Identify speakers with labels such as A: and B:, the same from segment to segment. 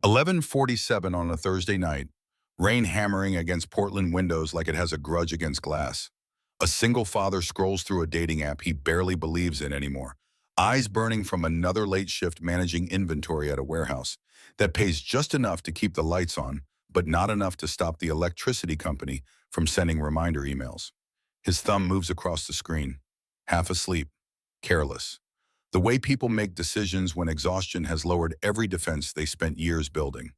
A: 11:47 on a Thursday night, rain hammering against Portland windows like it has a grudge against glass. A single father scrolls through a dating app he barely believes in anymore, eyes burning from another late shift managing inventory at a warehouse that pays just enough to keep the lights on, but not enough to stop the electricity company from sending reminder emails. His thumb moves across the screen, half asleep, careless. The way people make decisions when exhaustion has lowered every defense they spent years building.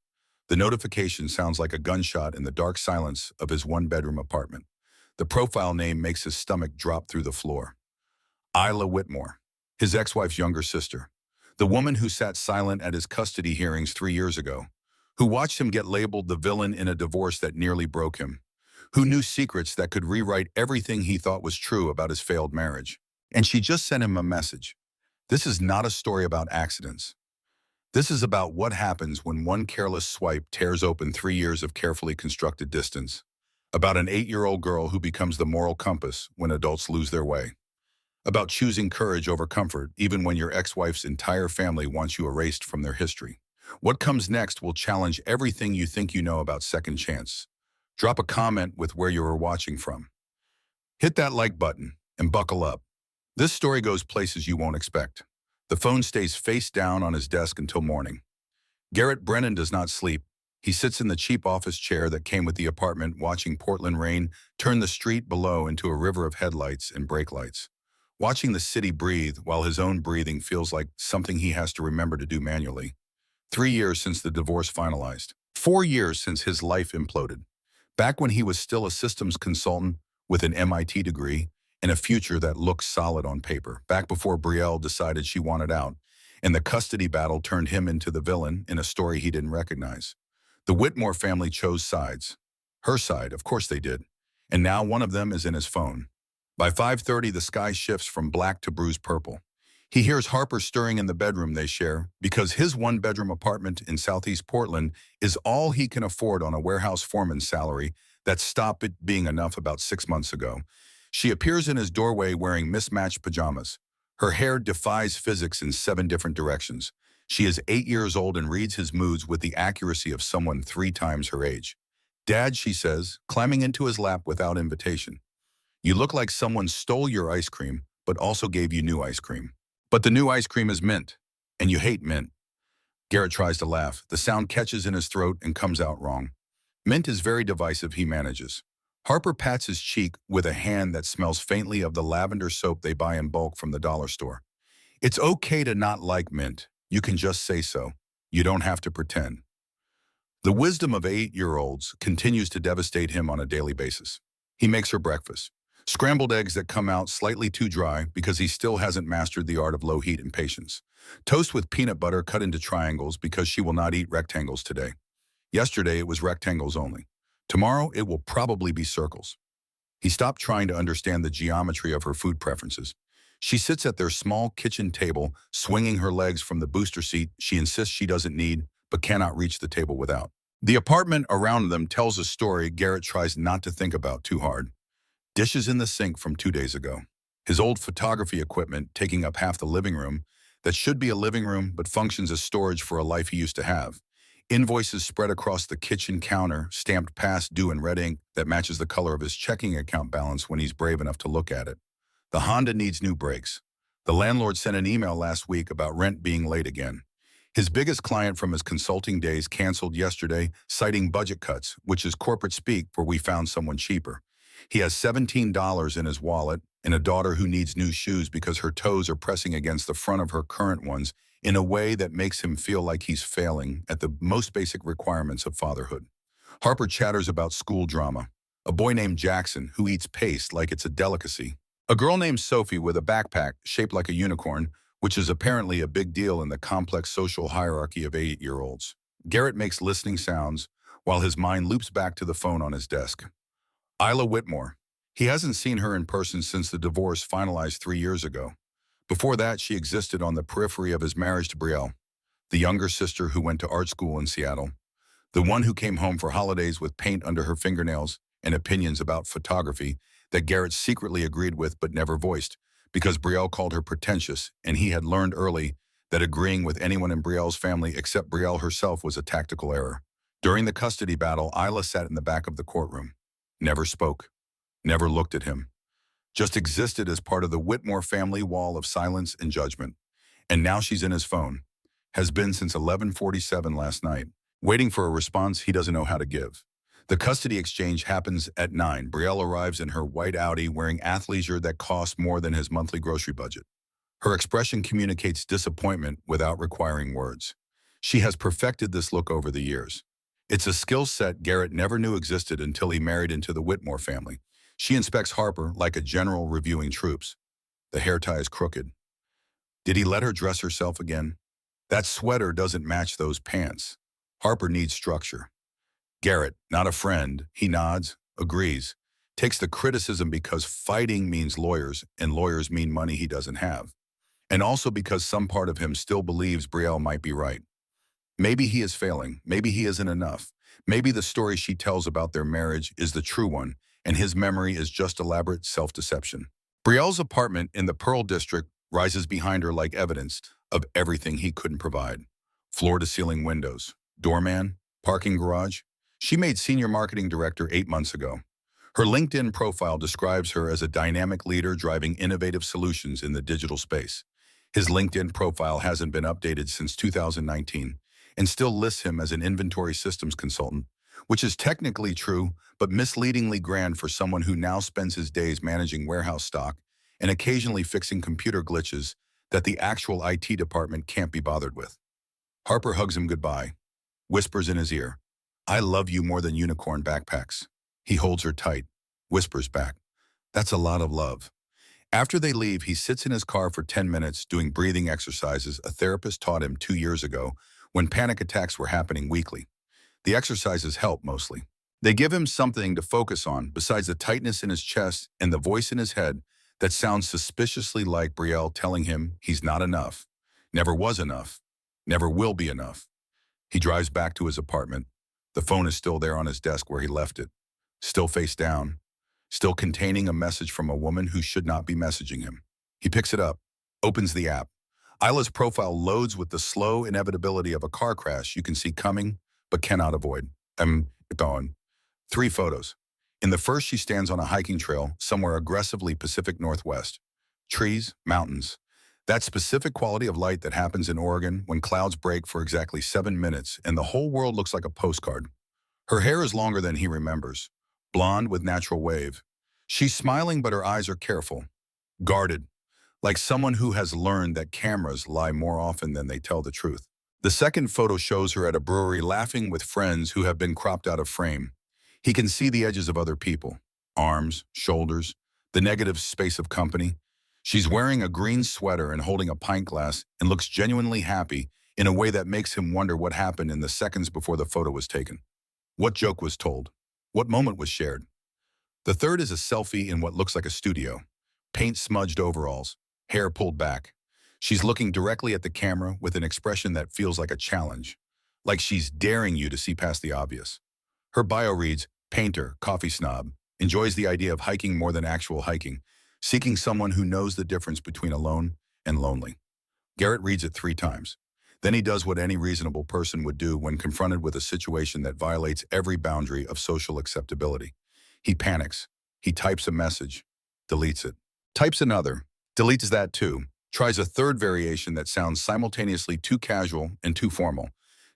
A: The notification sounds like a gunshot in the dark silence of his one-bedroom apartment. The profile name makes his stomach drop through the floor. Isla Whitmore, his ex-wife's younger sister. The woman who sat silent at his custody hearings 3 years ago. Who watched him get labeled the villain in a divorce that nearly broke him. Who knew secrets that could rewrite everything he thought was true about his failed marriage. And she just sent him a message. This is not a story about accidents. This is about what happens when one careless swipe tears open 3 years of carefully constructed distance. About an 8-year-old girl who becomes the moral compass when adults lose their way. About choosing courage over comfort even when your ex-wife's entire family wants you erased from their history. What comes next will challenge everything you think you know about second chance. Drop a comment with where you are watching from. Hit that like button and buckle up. This story goes places you won't expect. The phone stays face down on his desk until morning. Garrett Brennan does not sleep. He sits in the cheap office chair that came with the apartment watching Portland rain turn the street below into a river of headlights and brake lights. Watching the city breathe while his own breathing feels like something he has to remember to do manually. 3 years since the divorce finalized. 4 years since his life imploded. Back when he was still a systems consultant with an MIT degree, and a future that looked solid on paper, back before Brielle decided she wanted out, and the custody battle turned him into the villain in a story he didn't recognize. The Whitmore family chose sides. Her side, of course they did. And now one of them is in his phone. By 5:30, the sky shifts from black to bruised purple. He hears Harper stirring in the bedroom they share because his one-bedroom apartment in Southeast Portland is all he can afford on a warehouse foreman's salary that stopped it being enough about 6 months ago. She appears in his doorway wearing mismatched pajamas. Her hair defies physics in 7 different directions. She is 8 years old and reads his moods with the accuracy of someone 3 times her age. "Dad," she says, climbing into his lap without invitation. "You look like someone stole your ice cream, but also gave you new ice cream. But the new ice cream is mint, and you hate mint." Garrett tries to laugh. The sound catches in his throat and comes out wrong. Mint is very divisive, he manages. Harper pats his cheek with a hand that smells faintly of the lavender soap they buy in bulk from the dollar store. "It's okay to not like mint. You can just say so. You don't have to pretend." The wisdom of 8-year-olds continues to devastate him on a daily basis. He makes her breakfast. Scrambled eggs that come out slightly too dry because he still hasn't mastered the art of low heat and patience. Toast with peanut butter cut into triangles because she will not eat rectangles today. Yesterday it was rectangles only. Tomorrow it will probably be circles. He stopped trying to understand the geometry of her food preferences. She sits at their small kitchen table, swinging her legs from the booster seat she insists she doesn't need, but cannot reach the table without. The apartment around them tells a story Garrett tries not to think about too hard. Dishes in the sink from 2 days ago. His old photography equipment taking up half the living room that should be a living room but functions as storage for a life he used to have. Invoices spread across the kitchen counter, stamped past due in red ink that matches the color of his checking account balance when he's brave enough to look at it. The Honda needs new brakes. The landlord sent an email last week about rent being late again. His biggest client from his consulting days canceled yesterday, citing budget cuts, which is corporate speak for "we found someone cheaper." He has $17 in his wallet and a daughter who needs new shoes because her toes are pressing against the front of her current ones in a way that makes him feel like he's failing at the most basic requirements of fatherhood. Harper chatters about school drama. A boy named Jackson who eats paste like it's a delicacy. A girl named Sophie with a backpack shaped like a unicorn, which is apparently a big deal in the complex social hierarchy of 8-year-olds. Garrett makes listening sounds while his mind loops back to the phone on his desk. Isla Whitmore. He hasn't seen her in person since the divorce finalized 3 years ago. Before that, she existed on the periphery of his marriage to Brielle, the younger sister who went to art school in Seattle, the one who came home for holidays with paint under her fingernails and opinions about photography that Garrett secretly agreed with but never voiced, because Brielle called her pretentious and he had learned early that agreeing with anyone in Brielle's family except Brielle herself was a tactical error. During the custody battle, Isla sat in the back of the courtroom. Never spoke. Never looked at him. Just existed as part of the Whitmore family wall of silence and judgment. And now she's in his phone. Has been since 11:47 last night, waiting for a response he doesn't know how to give. The custody exchange happens at 9. Brielle arrives in her white Audi wearing athleisure that costs more than his monthly grocery budget. Her expression communicates disappointment without requiring words. She has perfected this look over the years. It's a skill set Garrett never knew existed until he married into the Whitmore family. She inspects Harper like a general reviewing troops. The hair tie is crooked. Did he let her dress herself again? That sweater doesn't match those pants. Harper needs structure. Garrett, not a friend, he nods, agrees, takes the criticism because fighting means lawyers, and lawyers mean money he doesn't have. And also because some part of him still believes Brielle might be right. Maybe he is failing, maybe he isn't enough. Maybe the story she tells about their marriage is the true one, and his memory is just elaborate self-deception. Brielle's apartment in the Pearl District rises behind her like evidence of everything he couldn't provide. Floor-to-ceiling windows, doorman, parking garage. She made senior marketing director 8 months ago. Her LinkedIn profile describes her as a dynamic leader driving innovative solutions in the digital space. His LinkedIn profile hasn't been updated since 2019 and still lists him as an inventory systems consultant, which is technically true but misleadingly grand for someone who now spends his days managing warehouse stock and occasionally fixing computer glitches that the actual IT department can't be bothered with. Harper hugs him goodbye, whispers in his ear, "I love you more than unicorn backpacks." He holds her tight, whispers back, "That's a lot of love." After they leave, he sits in his car for 10 minutes doing breathing exercises a therapist taught him 2 years ago when panic attacks were happening weekly. The exercises help mostly. They give him something to focus on besides the tightness in his chest and the voice in his head that sounds suspiciously like Brielle telling him he's not enough, never was enough, never will be enough. He drives back to his apartment. The phone is still there on his desk where he left it, still face down, still containing a message from a woman who should not be messaging him. He picks it up, opens the app. Isla's profile loads with the slow inevitability of a car crash you can see coming but cannot avoid. Gone. 3 photos. In the first, she stands on a hiking trail somewhere aggressively Pacific Northwest. Trees, mountains. That specific quality of light that happens in Oregon when clouds break for exactly 7 minutes and the whole world looks like a postcard. Her hair is longer than he remembers, blonde with natural wave. She's smiling, but her eyes are careful, guarded, like someone who has learned that cameras lie more often than they tell the truth. The second photo shows her at a brewery laughing with friends who have been cropped out of frame. He can see the edges of other people, arms, shoulders, the negative space of company. She's wearing a green sweater and holding a pint glass and looks genuinely happy in a way that makes him wonder what happened in the seconds before the photo was taken. What joke was told? What moment was shared? The third is a selfie in what looks like a studio. Paint-smudged overalls, hair pulled back. She's looking directly at the camera with an expression that feels like a challenge, like she's daring you to see past the obvious. Her bio reads, painter, coffee snob, enjoys the idea of hiking more than actual hiking, seeking someone who knows the difference between alone and lonely. Garrett reads it 3 times. Then he does what any reasonable person would do when confronted with a situation that violates every boundary of social acceptability. He panics. He types a message, deletes it. Types another, deletes that too. Tries a third variation that sounds simultaneously too casual and too formal.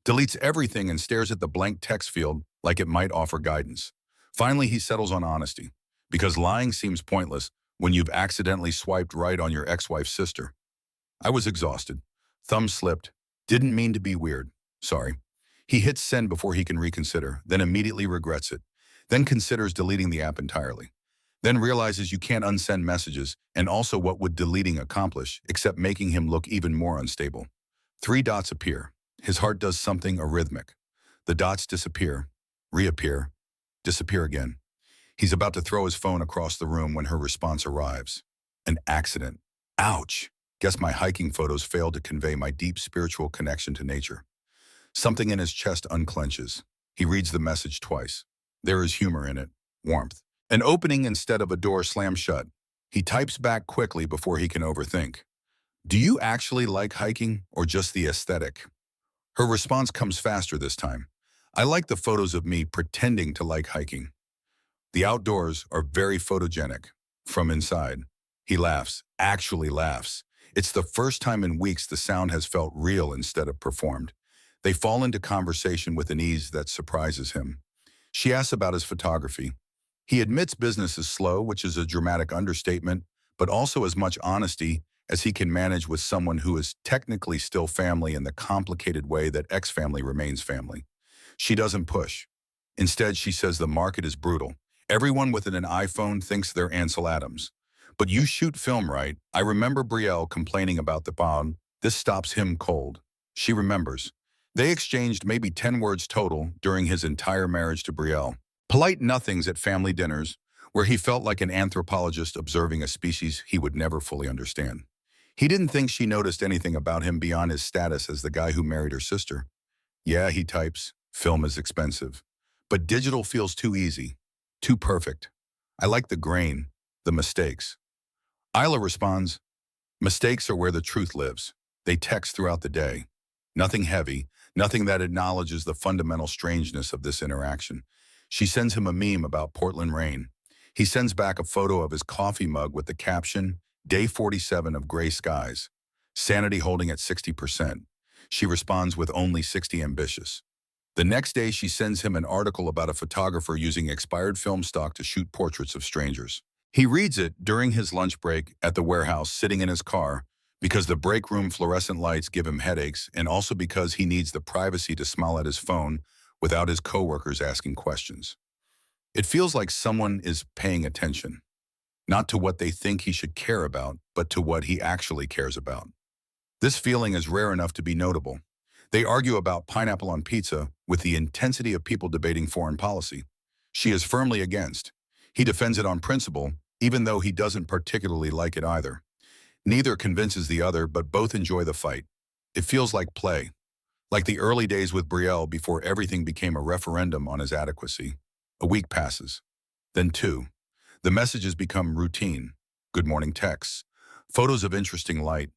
A: Deletes everything and stares at the blank text field like it might offer guidance. Finally, he settles on honesty, because lying seems pointless when you've accidentally swiped right on your ex-wife's sister. I was exhausted. Thumb slipped. Didn't mean to be weird. Sorry. He hits send before he can reconsider, then immediately regrets it. Then considers deleting the app entirely. Then realizes you can't unsend messages, and also what would deleting accomplish except making him look even more unstable. 3 dots appear. His heart does something arrhythmic. The dots disappear, reappear, disappear again. He's about to throw his phone across the room when her response arrives. An accident. Ouch. Guess my hiking photos failed to convey my deep spiritual connection to nature. Something in his chest unclenches. He reads the message twice. There is humor in it, warmth. An opening instead of a door slammed shut. He types back quickly before he can overthink. "Do you actually like hiking or just the aesthetic?" Her response comes faster this time. "I like the photos of me pretending to like hiking. The outdoors are very photogenic. From inside." He laughs, actually laughs. It's the first time in weeks the sound has felt real instead of performed. They fall into conversation with an ease that surprises him. She asks about his photography. He admits business is slow, which is a dramatic understatement, but also as much honesty as he can manage with someone who is technically still family in the complicated way that ex-family remains family. She doesn't push. Instead, she says the market is brutal. Everyone with an iPhone thinks they're Ansel Adams. But you shoot film, right? I remember Brielle complaining about the bond. This stops him cold. She remembers. They exchanged maybe 10 words total during his entire marriage to Brielle. Polite nothings at family dinners, where he felt like an anthropologist observing a species he would never fully understand. He didn't think she noticed anything about him beyond his status as the guy who married her sister. "Yeah," he types, "film is expensive. But digital feels too easy, too perfect. I like the grain, the mistakes." Isla responds, "Mistakes are where the truth lives." They text throughout the day. Nothing heavy, nothing that acknowledges the fundamental strangeness of this interaction. She sends him a meme about Portland rain. He sends back a photo of his coffee mug with the caption, "Day 47 of gray skies. Sanity holding at 60%. She responds with only 60 ambitious. The next day, she sends him an article about a photographer using expired film stock to shoot portraits of strangers. He reads it during his lunch break at the warehouse sitting in his car because the break room fluorescent lights give him headaches and also because he needs the privacy to smile at his phone without his coworkers asking questions. It feels like someone is paying attention, not to what they think he should care about, but to what he actually cares about. This feeling is rare enough to be notable. They argue about pineapple on pizza with the intensity of people debating foreign policy. She is firmly against. He defends it on principle, even though he doesn't particularly like it either. Neither convinces the other, but both enjoy the fight. It feels like play, like the early days with Brielle before everything became a referendum on his adequacy. A week passes. Then two. The messages become routine. Good morning texts. Photos of interesting light.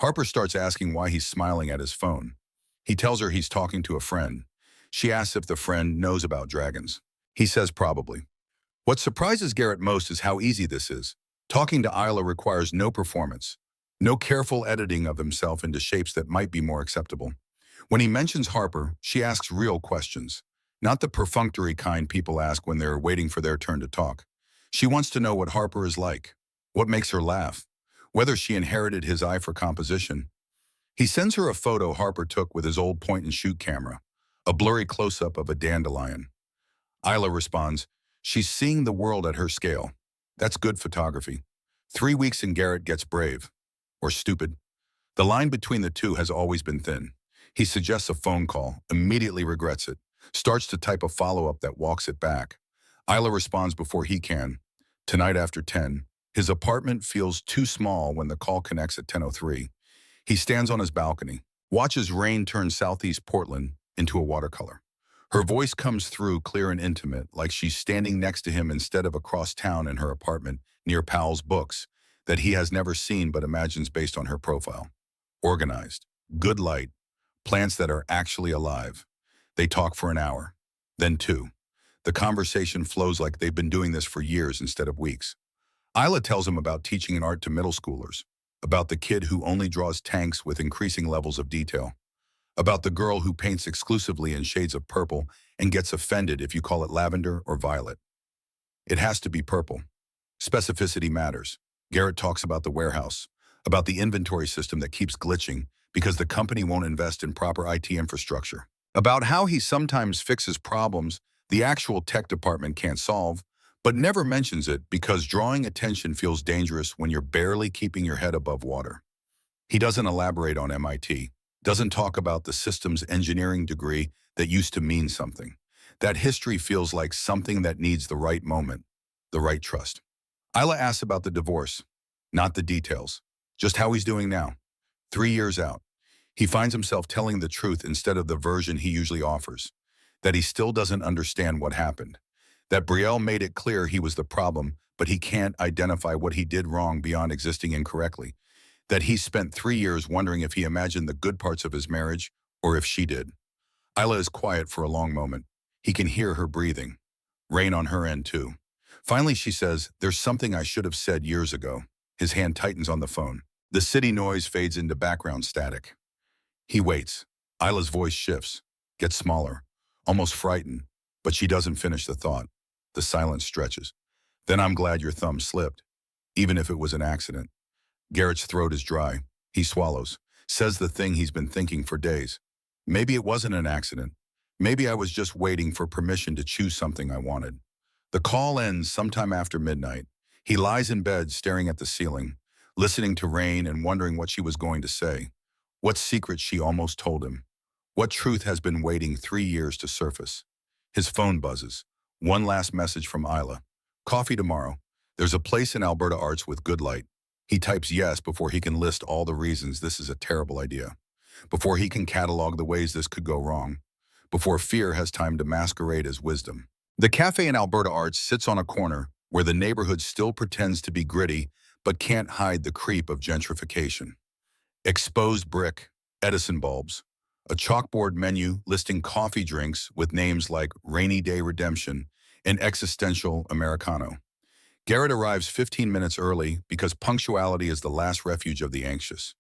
A: Harper starts asking why he's smiling at his phone. He tells her he's talking to a friend. She asks if the friend knows about dragons. He says probably. What surprises Garrett most is how easy this is. Talking to Isla requires no performance, no careful editing of himself into shapes that might be more acceptable. When he mentions Harper, she asks real questions, not the perfunctory kind people ask when they're waiting for their turn to talk. She wants to know what Harper is like, what makes her laugh, whether she inherited his eye for composition. He sends her a photo Harper took with his old point-and-shoot camera, a blurry close-up of a dandelion. Isla responds, she's seeing the world at her scale. That's good photography. 3 weeks and Garrett gets brave. Or stupid. The line between the two has always been thin. He suggests a phone call, immediately regrets it, starts to type a follow-up that walks it back. Isla responds before he can. Tonight after 10, his apartment feels too small when the call connects at 10:03. He stands on his balcony, watches rain turn southeast Portland into a watercolor. Her voice comes through clear and intimate, like she's standing next to him instead of across town in her apartment near Powell's books that he has never seen but imagines based on her profile. Organized, good light, plants that are actually alive. They talk for an hour, then two. The conversation flows like they've been doing this for years instead of weeks. Isla tells him about teaching an art to middle schoolers, about the kid who only draws tanks with increasing levels of detail, about the girl who paints exclusively in shades of purple and gets offended if you call it lavender or violet. It has to be purple. Specificity matters. Garrett talks about the warehouse, about the inventory system that keeps glitching because the company won't invest in proper IT infrastructure, about how he sometimes fixes problems the actual tech department can't solve, but never mentions it because drawing attention feels dangerous when you're barely keeping your head above water. He doesn't elaborate on MIT, doesn't talk about the systems engineering degree that used to mean something. That history feels like something that needs the right moment, the right trust. Isla asks about the divorce, not the details, just how he's doing now. 3 years out, he finds himself telling the truth instead of the version he usually offers, that he still doesn't understand what happened, that Brielle made it clear he was the problem, but he can't identify what he did wrong beyond existing incorrectly. that he spent 3 years wondering if he imagined the good parts of his marriage or if she did. Isla is quiet for a long moment. He can hear her breathing. Rain on her end too. Finally, she says, "There's something I should have said years ago." His hand tightens on the phone. The city noise fades into background static. He waits. Isla's voice shifts, gets smaller, almost frightened, but she doesn't finish the thought. The silence stretches. "Then I'm glad your thumb slipped, even if it was an accident." Garrett's throat is dry. He swallows, says the thing he's been thinking for days. "Maybe it wasn't an accident. Maybe I was just waiting for permission to choose something I wanted." The call ends sometime after midnight. He lies in bed staring at the ceiling, listening to rain and wondering what she was going to say. What secret she almost told him. What truth has been waiting 3 years to surface. His phone buzzes. One last message from Isla. "Coffee tomorrow. There's a place in Alberta Arts with good light." He types yes before he can list all the reasons this is a terrible idea. Before he can catalog the ways this could go wrong. Before fear has time to masquerade as wisdom. The cafe in Alberta Arts sits on a corner where the neighborhood still pretends to be gritty but can't hide the creep of gentrification. Exposed brick, Edison bulbs, a chalkboard menu listing coffee drinks with names like Rainy Day Redemption and Existential Americano. Garrett arrives 15 minutes early because punctuality is the last refuge of the anxious.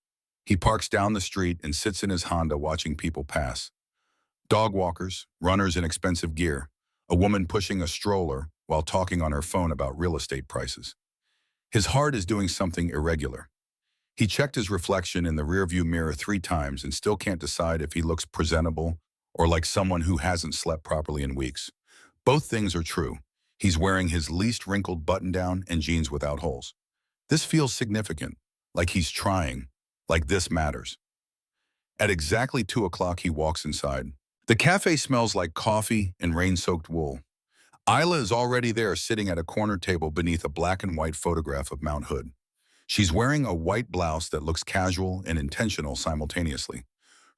A: He parks down the street and sits in his Honda watching people pass. Dog walkers, runners in expensive gear, a woman pushing a stroller while talking on her phone about real estate prices. His heart is doing something irregular. He checked his reflection in the rearview mirror 3 times and still can't decide if he looks presentable or like someone who hasn't slept properly in weeks. Both things are true. He's wearing his least wrinkled button-down and jeans without holes. This feels significant, like he's trying, like this matters. At exactly 2 o'clock, he walks inside. The cafe smells like coffee and rain-soaked wool. Isla is already there, sitting at a corner table beneath a black and white photograph of Mount Hood. She's wearing a white blouse that looks casual and intentional simultaneously.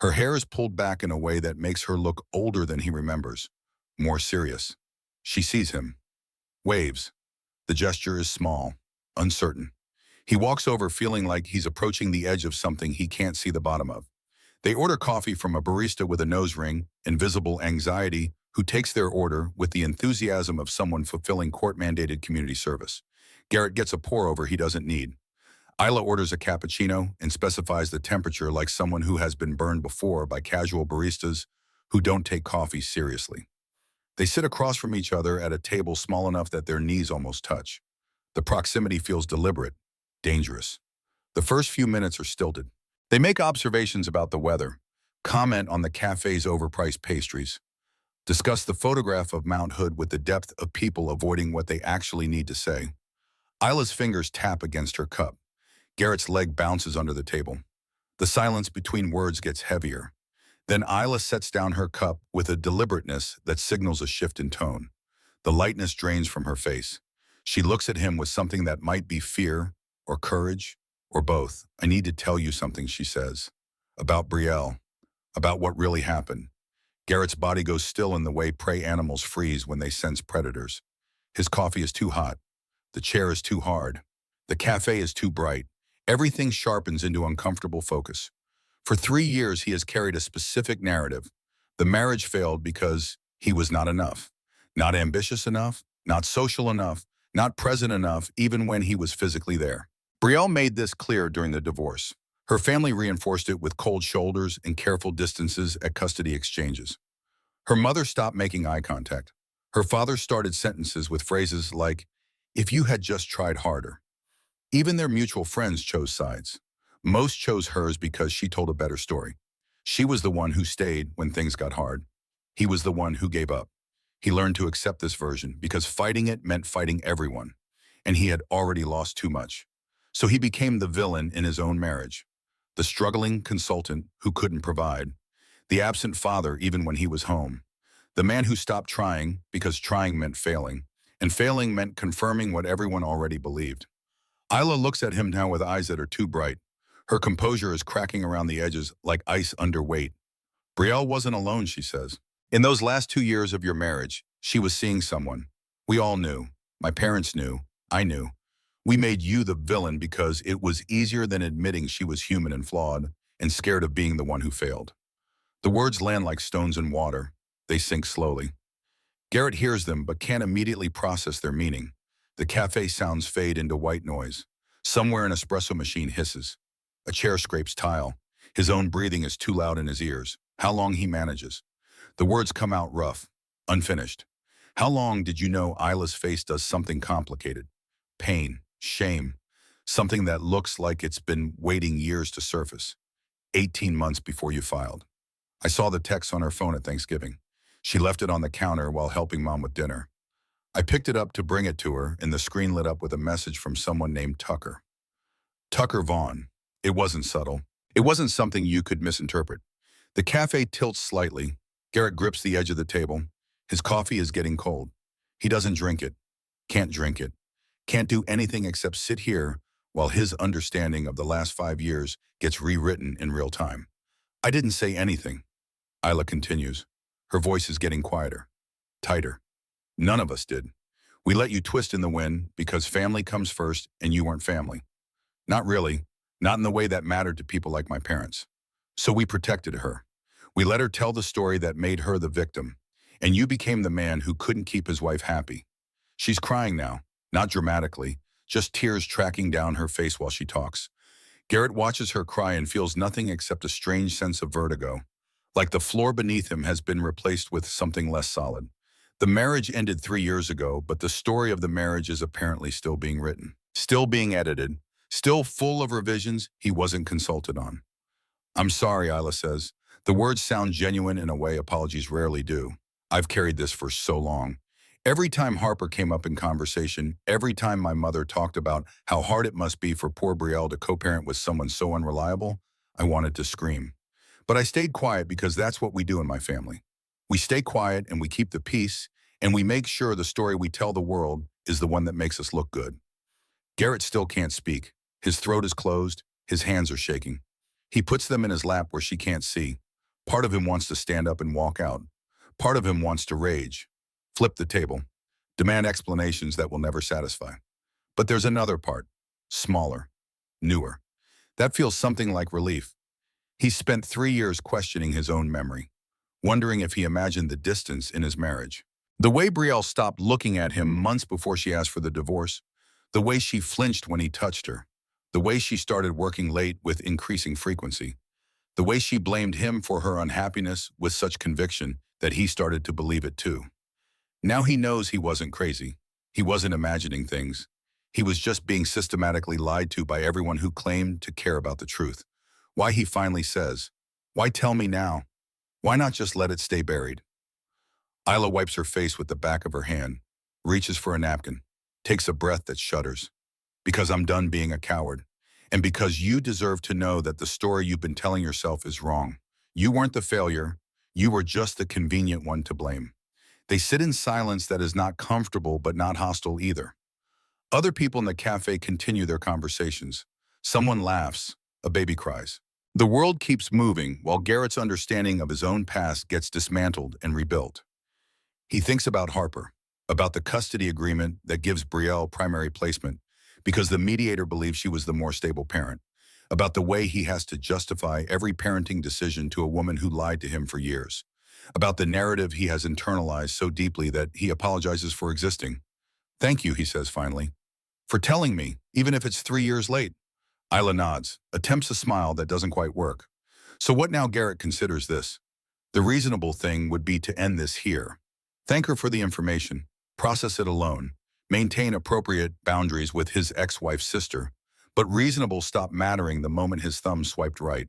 A: Her hair is pulled back in a way that makes her look older than he remembers, more serious. She sees him. Waves. The gesture is small, uncertain. He walks over feeling like he's approaching the edge of something he can't see the bottom of. They order coffee from a barista with a nose ring and visible anxiety who takes their order with the enthusiasm of someone fulfilling court-mandated community service. Garrett gets a pour-over he doesn't need. Isla orders a cappuccino and specifies the temperature like someone who has been burned before by casual baristas who don't take coffee seriously. They sit across from each other at a table small enough that their knees almost touch. The proximity feels deliberate, dangerous. The first few minutes are stilted. They make observations about the weather, comment on the cafe's overpriced pastries, discuss the photograph of Mount Hood with the depth of people avoiding what they actually need to say. Isla's fingers tap against her cup. Garrett's leg bounces under the table. The silence between words gets heavier. Then Isla sets down her cup with a deliberateness that signals a shift in tone. The lightness drains from her face. She looks at him with something that might be fear or courage or both. "I need to tell you something," she says. "About Brielle. About what really happened." Garrett's body goes still in the way prey animals freeze when they sense predators. His coffee is too hot. The chair is too hard. The cafe is too bright. Everything sharpens into uncomfortable focus. For 3 years, he has carried a specific narrative. The marriage failed because he was not enough. Not ambitious enough, not social enough, not present enough, even when he was physically there. Brielle made this clear during the divorce. Her family reinforced it with cold shoulders and careful distances at custody exchanges. Her mother stopped making eye contact. Her father started sentences with phrases like, "If you had just tried harder." Even their mutual friends chose sides. Most chose hers because she told a better story. She was the one who stayed when things got hard. He was the one who gave up. He learned to accept this version because fighting it meant fighting everyone, and he had already lost too much. So he became the villain in his own marriage, the struggling consultant who couldn't provide, the absent father even when he was home, the man who stopped trying because trying meant failing, and failing meant confirming what everyone already believed. Isla looks at him now with eyes that are too bright. Her composure is cracking around the edges like ice under weight. "Brielle wasn't alone," she says. "In those last 2 years of your marriage, she was seeing someone. We all knew. My parents knew. I knew. We made you the villain because it was easier than admitting she was human and flawed and scared of being the one who failed. The words land like stones in water. They sink slowly. Garrett hears them but can't immediately process their meaning. The cafe sounds fade into white noise. Somewhere an espresso machine hisses. A chair scrapes tile. His own breathing is too loud in his ears. How long he manages. The words come out rough, unfinished. How long did you know Isla's face does something complicated? Pain, shame, something that looks like it's been waiting years to surface. 18 months before you filed. I saw the text on her phone at Thanksgiving. She left it on the counter while helping Mom with dinner. I picked it up to bring it to her, and the screen lit up with a message from someone named Tucker. Tucker Vaughn. It wasn't subtle. It wasn't something you could misinterpret. The cafe tilts slightly. Garrett grips the edge of the table. His coffee is getting cold. He doesn't drink it. Can't drink it. Can't do anything except sit here while his understanding of the last 5 years gets rewritten in real time. I didn't say anything. Isla continues. Her voice is getting quieter, tighter. None of us did. We let you twist in the wind because family comes first and you weren't family. Not really. Not in the way that mattered to people like my parents. So we protected her. We let her tell the story that made her the victim. And you became the man who couldn't keep his wife happy. She's crying now, not dramatically, just tears tracking down her face while she talks. Garrett watches her cry and feels nothing except a strange sense of vertigo, like the floor beneath him has been replaced with something less solid. The marriage ended 3 years ago, but the story of the marriage is apparently still being written, still being edited, still full of revisions he wasn't consulted on. I'm sorry, Isla says. The words sound genuine in a way apologies rarely do. I've carried this for so long. Every time Harper came up in conversation, every time my mother talked about how hard it must be for poor Brielle to co-parent with someone so unreliable, I wanted to scream. But I stayed quiet because that's what we do in my family. We stay quiet and we keep the peace, and we make sure the story we tell the world is the one that makes us look good. Garrett still can't speak. His throat is closed. His hands are shaking. He puts them in his lap where she can't see. Part of him wants to stand up and walk out. Part of him wants to rage, flip the table, demand explanations that will never satisfy. But there's another part, smaller, newer. That feels something like relief. He spent 3 years questioning his own memory, wondering if he imagined the distance in his marriage. The way Brielle stopped looking at him months before she asked for the divorce, the way she flinched when he touched her, the way she started working late with increasing frequency, the way she blamed him for her unhappiness with such conviction that he started to believe it too. Now he knows he wasn't crazy. He wasn't imagining things. He was just being systematically lied to by everyone who claimed to care about the truth. Why he finally says, "Why tell me now? Why not just let it stay buried?" Isla wipes her face with the back of her hand, reaches for a napkin, takes a breath that shudders. Because I'm done being a coward. And because you deserve to know that the story you've been telling yourself is wrong. You weren't the failure. You were just the convenient one to blame. They sit in silence that is not comfortable but not hostile either. Other people in the cafe continue their conversations. Someone laughs. A baby cries. The world keeps moving while Garrett's understanding of his own past gets dismantled and rebuilt. He thinks about Harper, about the custody agreement that gives Brielle primary placement because the mediator believes she was the more stable parent, about the way he has to justify every parenting decision to a woman who lied to him for years, about the narrative he has internalized so deeply that he apologizes for existing. "Thank you," he says finally, "for telling me, even if it's 3 years late." Isla nods, attempts a smile that doesn't quite work. So what now? Garrett considers this. The reasonable thing would be to end this here. Thank her for the information, process it alone, maintain appropriate boundaries with his ex-wife's sister, but reasonable stop mattering the moment his thumb swiped right.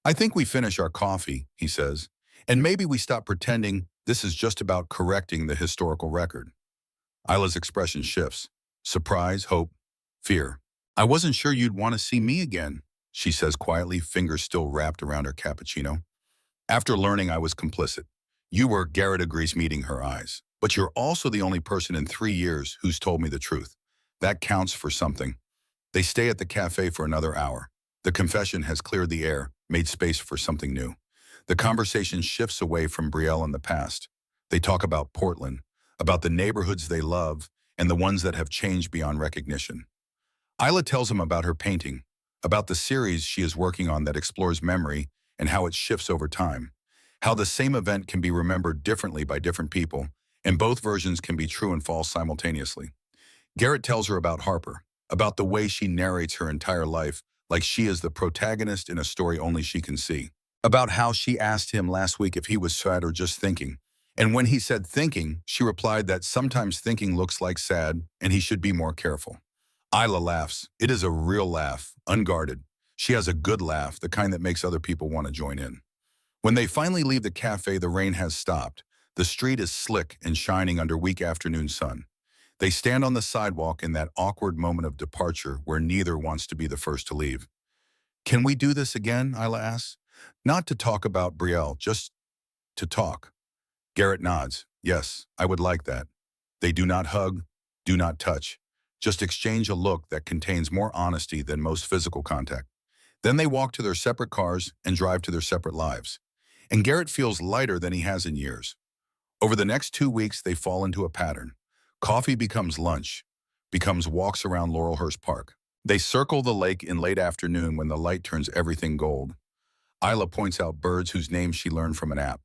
A: "I think we finish our coffee," he says, "and maybe we stop pretending this is just about correcting the historical record." Isla's expression shifts. Surprise, hope, fear. "I wasn't sure you'd want to see me again," she says quietly, fingers still wrapped around her cappuccino. "After learning I was complicit. You were," Garrett agrees, meeting her eyes. "But you're also the only person in 3 years who's told me the truth. That counts for something." They stay at the cafe for another hour. The confession has cleared the air, made space for something new. The conversation shifts away from Brielle and the past. They talk about Portland, about the neighborhoods they love, and the ones that have changed beyond recognition. Isla tells him about her painting, about the series she is working on that explores memory and how it shifts over time, how the same event can be remembered differently by different people, and both versions can be true and false simultaneously. Garrett tells her about Harper, about the way she narrates her entire life like she is the protagonist in a story only she can see, about how she asked him last week if he was sad or just thinking. And when he said thinking, she replied that sometimes thinking looks like sad and he should be more careful. Isla laughs. It is a real laugh, unguarded. She has a good laugh, the kind that makes other people want to join in. When they finally leave the cafe, the rain has stopped. The street is slick and shining under weak afternoon sun. They stand on the sidewalk in that awkward moment of departure where neither wants to be the first to leave. Can we do this again? Isla asks. Not to talk about Brielle, just to talk. Garrett nods. Yes, I would like that. They do not hug, do not touch. Just exchange a look that contains more honesty than most physical contact. Then they walk to their separate cars and drive to their separate lives. And Garrett feels lighter than he has in years. Over the next 2 weeks, they fall into a pattern. Coffee becomes lunch, becomes walks around Laurelhurst Park. They circle the lake in late afternoon when the light turns everything gold. Isla points out birds whose names she learned from an app.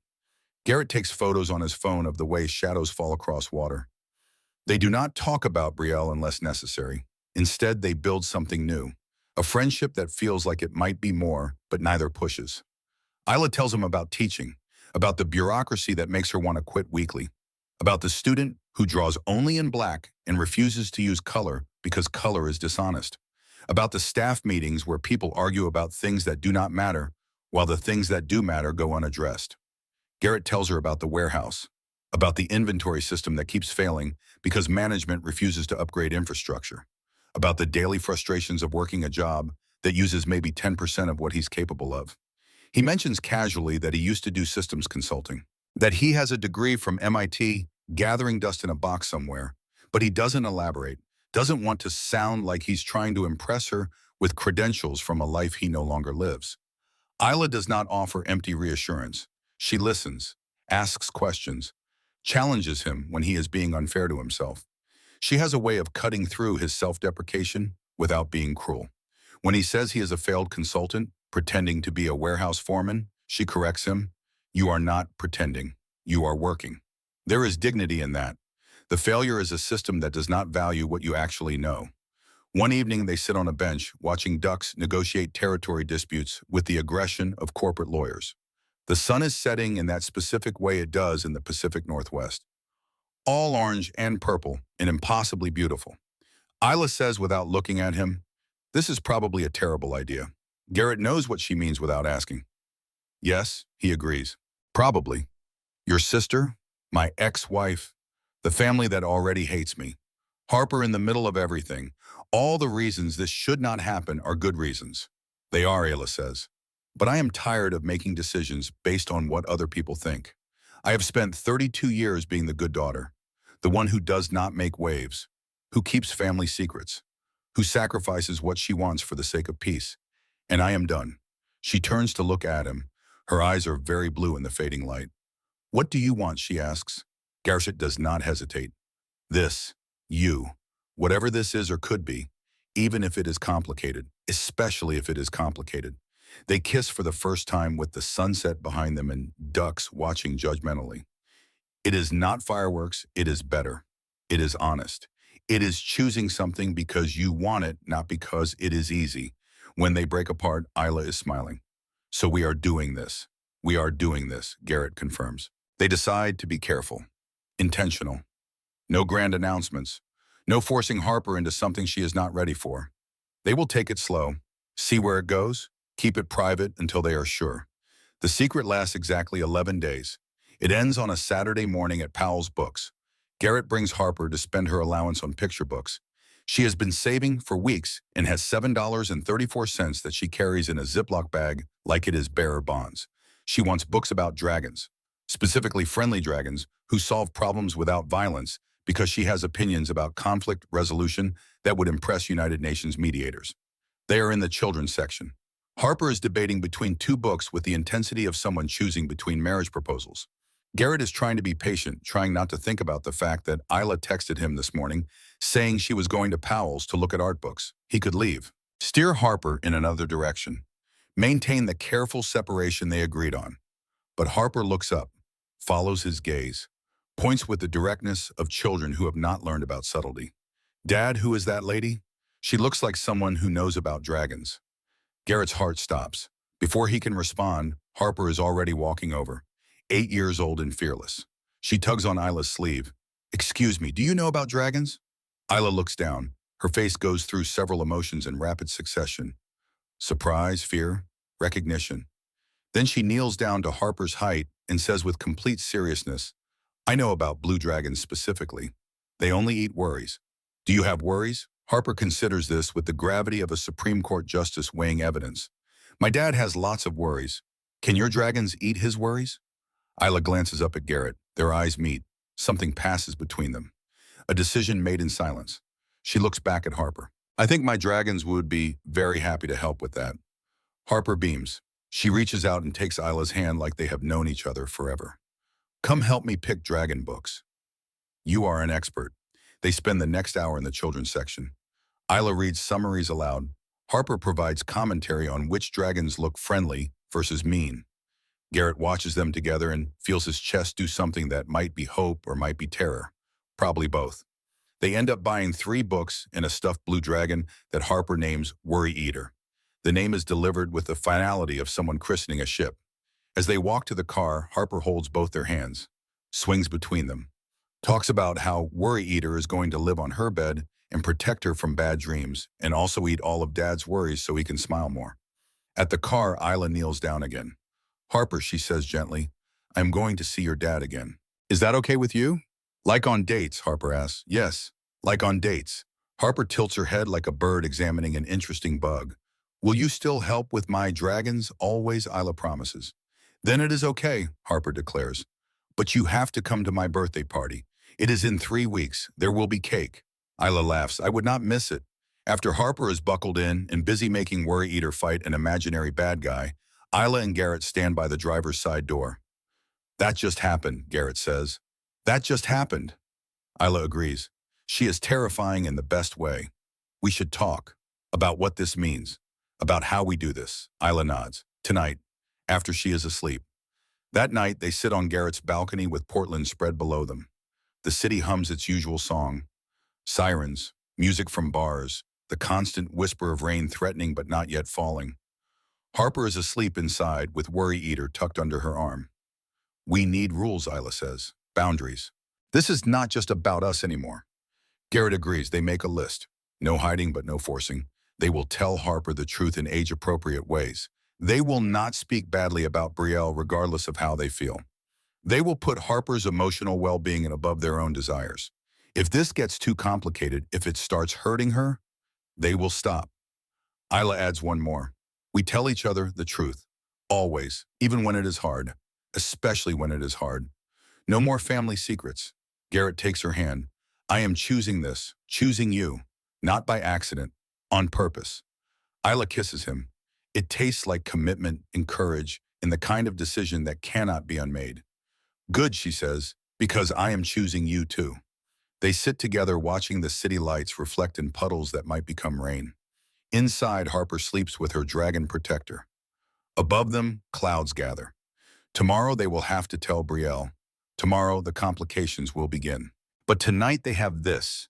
A: Garrett takes photos on his phone of the way shadows fall across water. They do not talk about Brielle unless necessary. Instead, they build something new. A friendship that feels like it might be more, but neither pushes. Isla tells him about teaching, about the bureaucracy that makes her want to quit weekly, about the student who draws only in black and refuses to use color because color is dishonest, about the staff meetings where people argue about things that do not matter, while the things that do matter go unaddressed. Garrett tells her about the warehouse, about the inventory system that keeps failing because management refuses to upgrade infrastructure, about the daily frustrations of working a job that uses maybe 10% of what he's capable of. He mentions casually that he used to do systems consulting, that he has a degree from MIT gathering dust in a box somewhere, but he doesn't elaborate, doesn't want to sound like he's trying to impress her with credentials from a life he no longer lives. Isla does not offer empty reassurance. She listens, asks questions, challenges him when he is being unfair to himself. She has a way of cutting through his self-deprecation without being cruel. When he says he is a failed consultant, pretending to be a warehouse foreman, she corrects him. You are not pretending. You are working. There is dignity in that. The failure is a system that does not value what you actually know. One evening, they sit on a bench, watching ducks negotiate territory disputes with the aggression of corporate lawyers. The sun is setting in that specific way it does in the Pacific Northwest. All orange and purple and impossibly beautiful. Isla says without looking at him, this is probably a terrible idea. Garrett knows what she means without asking. Yes, he agrees. Probably. Your sister, my ex-wife, the family that already hates me. Harper in the middle of everything. All the reasons this should not happen are good reasons. They are, Ayla says. But I am tired of making decisions based on what other people think. I have spent 32 years being the good daughter, the one who does not make waves, who keeps family secrets, who sacrifices what she wants for the sake of peace. And I am done. She turns to look at him. Her eyes are very blue in the fading light. What do you want, she asks. Garrett does not hesitate. This, you, whatever this is or could be, even if it is complicated, especially if it is complicated. They kiss for the first time with the sunset behind them and ducks watching judgmentally. It is not fireworks, it is better. It is honest. It is choosing something because you want it, not because it is easy. When they break apart, Isla is smiling. So we are doing this. We are doing this, Garrett confirms. They decide to be careful, intentional. No grand announcements. No forcing Harper into something she is not ready for. They will take it slow, see where it goes, keep it private until they are sure. The secret lasts exactly 11 days. It ends on a Saturday morning at Powell's Books. Garrett brings Harper to spend her allowance on picture books. She has been saving for weeks and has $7.34 that she carries in a Ziploc bag like it is bearer bonds. She wants books about dragons, specifically friendly dragons who solve problems without violence, because she has opinions about conflict resolution that would impress United Nations mediators. They are in the children's section. Harper is debating between two books with the intensity of someone choosing between marriage proposals. Garrett is trying to be patient, trying not to think about the fact that Isla texted him this morning, saying she was going to Powell's to look at art books. He could leave. Steer Harper in another direction. Maintain the careful separation they agreed on. But Harper looks up, follows his gaze, points with the directness of children who have not learned about subtlety. Dad, who is that lady? She looks like someone who knows about dragons. Garrett's heart stops. Before he can respond, Harper is already walking over, 8 years old and fearless. She tugs on Isla's sleeve. Excuse me, do you know about dragons? Isla looks down. Her face goes through several emotions in rapid succession. Surprise, fear, recognition. Then she kneels down to Harper's height and says with complete seriousness, I know about blue dragons specifically. They only eat worries. Do you have worries? Harper considers this with the gravity of a Supreme Court justice weighing evidence. My dad has lots of worries. Can your dragons eat his worries? Isla glances up at Garrett. Their eyes meet. Something passes between them. A decision made in silence. She looks back at Harper. I think my dragons would be very happy to help with that. Harper beams. She reaches out and takes Isla's hand like they have known each other forever. Come help me pick dragon books. You are an expert. They spend the next hour in the children's section. Isla reads summaries aloud. Harper provides commentary on which dragons look friendly versus mean. Garrett watches them together and feels his chest do something that might be hope or might be terror. Probably both. They end up buying 3 books and a stuffed blue dragon that Harper names Worry Eater. The name is delivered with the finality of someone christening a ship. As they walk to the car, Harper holds both their hands, swings between them, talks about how Worry Eater is going to live on her bed and protect her from bad dreams, and also eat all of Dad's worries so he can smile more. At the car, Isla kneels down again. Harper, she says gently, I'm going to see your dad again. Is that okay with you? Like on dates, Harper asks. Yes, like on dates. Harper tilts her head like a bird examining an interesting bug. Will you still help with my dragons? Always, Isla promises. Then it is okay, Harper declares. But you have to come to my birthday party. It is in 3 weeks. There will be cake. Isla laughs. I would not miss it. After Harper is buckled in and busy making Worry Eater fight an imaginary bad guy, Isla and Garrett stand by the driver's side door. That just happened, Garrett says. That just happened. Isla agrees. She is terrifying in the best way. We should talk about what this means, about how we do this. Isla nods. Tonight, after she is asleep. That night, they sit on Garrett's balcony with Portland spread below them. The city hums its usual song. Sirens, music from bars, the constant whisper of rain threatening but not yet falling. Harper is asleep inside with Worry Eater tucked under her arm. We need rules, Isla says. Boundaries. This is not just about us anymore. Garrett agrees. They make a list. No hiding but no forcing. They will tell Harper the truth in age-appropriate ways. They will not speak badly about Brielle regardless of how they feel. They will put Harper's emotional well-being above their own desires. If this gets too complicated, if it starts hurting her, they will stop. Isla adds one more. We tell each other the truth. Always, even when it is hard. Especially when it is hard. No more family secrets. Garrett takes her hand. I am choosing this, choosing you, not by accident, on purpose. Isla kisses him. It tastes like commitment and courage in the kind of decision that cannot be unmade. Good, she says, because I am choosing you too. They sit together watching the city lights reflect in puddles that might become rain. Inside, Harper sleeps with her dragon protector. Above them, clouds gather. Tomorrow they will have to tell Brielle. Tomorrow the complications will begin. But tonight they have this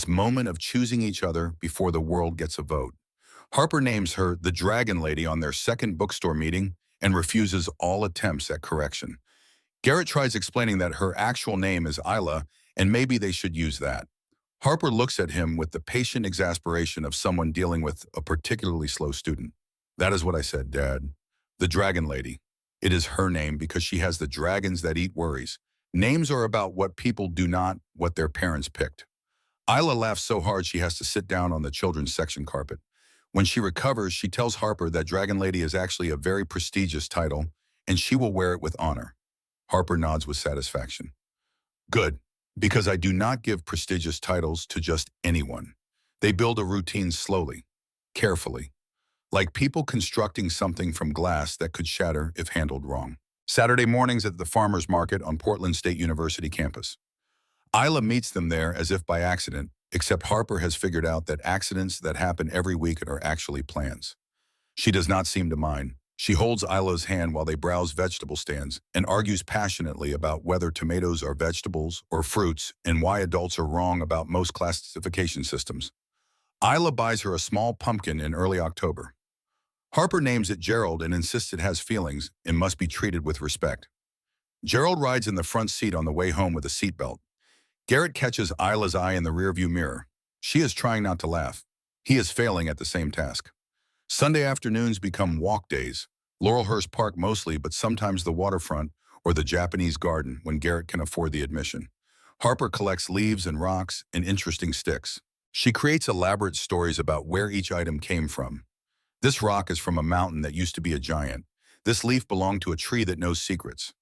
A: moment of choosing each other before the world gets a vote. Harper names her the Dragon Lady on their second bookstore meeting and refuses all attempts at correction. Garrett tries explaining that her actual name is Isla, and maybe they should use that. Harper looks at him with the patient exasperation of someone dealing with a particularly slow student. That is what I said, Dad. The Dragon Lady. It is her name because she has the dragons that eat worries. Names are about what people do not, what their parents picked. Isla laughs so hard she has to sit down on the children's section carpet. When she recovers, she tells Harper that Dragon Lady is actually a very prestigious title, and she will wear it with honor. Harper nods with satisfaction. Good, because I do not give prestigious titles to just anyone. They build a routine slowly, carefully, like people constructing something from glass that could shatter if handled wrong. Saturday mornings at the farmer's market on Portland State University campus. Isla meets them there as if by accident, except Harper has figured out that accidents that happen every week are actually plans. She does not seem to mind. She holds Isla's hand while they browse vegetable stands and argues passionately about whether tomatoes are vegetables or fruits and why adults are wrong about most classification systems. Isla buys her a small pumpkin in early October. Harper names it Gerald and insists it has feelings and must be treated with respect. Gerald rides in the front seat on the way home with a seatbelt. Garrett catches Isla's eye in the rearview mirror. She is trying not to laugh. He is failing at the same task. Sunday afternoons become walk days. Laurelhurst Park mostly, but sometimes the waterfront or the Japanese garden when Garrett can afford the admission. Harper collects leaves and rocks and interesting sticks. She creates elaborate stories about where each item came from. This rock is from a mountain that used to be a giant. This leaf belonged to a tree that knows secrets.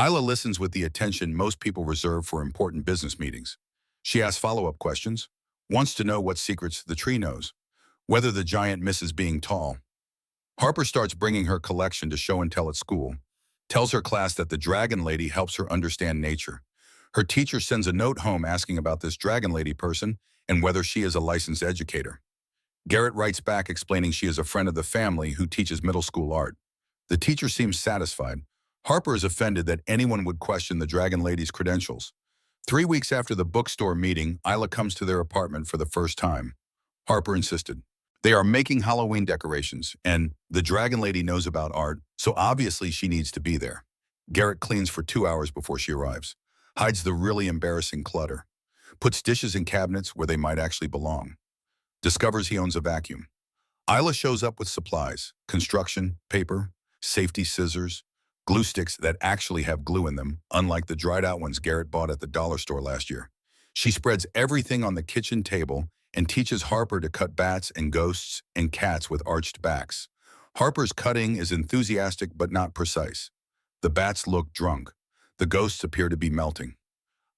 A: Isla listens with the attention most people reserve for important business meetings. She asks follow-up questions, wants to know what secrets the tree knows, whether the giant misses being tall. Harper starts bringing her collection to show and tell at school, tells her class that the dragon lady helps her understand nature. Her teacher sends a note home asking about this dragon lady person and whether she is a licensed educator. Garrett writes back explaining she is a friend of the family who teaches middle school art. The teacher seems satisfied. Harper is offended that anyone would question the dragon lady's credentials. 3 weeks after the bookstore meeting, Isla comes to their apartment for the first time. Harper insisted. They are making Halloween decorations, and the dragon lady knows about art, so obviously she needs to be there. Garrett cleans for 2 hours before she arrives, hides the really embarrassing clutter, puts dishes in cabinets where they might actually belong, discovers he owns a vacuum. Isla shows up with supplies, construction, paper, safety scissors, glue sticks that actually have glue in them, unlike the dried-out ones Garrett bought at the dollar store last year. She spreads everything on the kitchen table and teaches Harper to cut bats and ghosts and cats with arched backs. Harper's cutting is enthusiastic but not precise. The bats look drunk. The ghosts appear to be melting.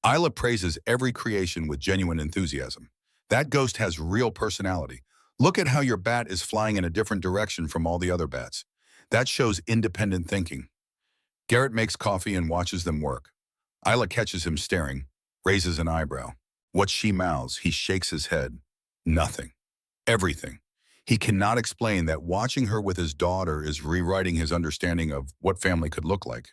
A: Isla praises every creation with genuine enthusiasm. That ghost has real personality. Look at how your bat is flying in a different direction from all the other bats. That shows independent thinking. Garrett makes coffee and watches them work. Isla catches him staring, raises an eyebrow. What she mouths, he shakes his head. Nothing. Everything. He cannot explain that watching her with his daughter is rewriting his understanding of what family could look like.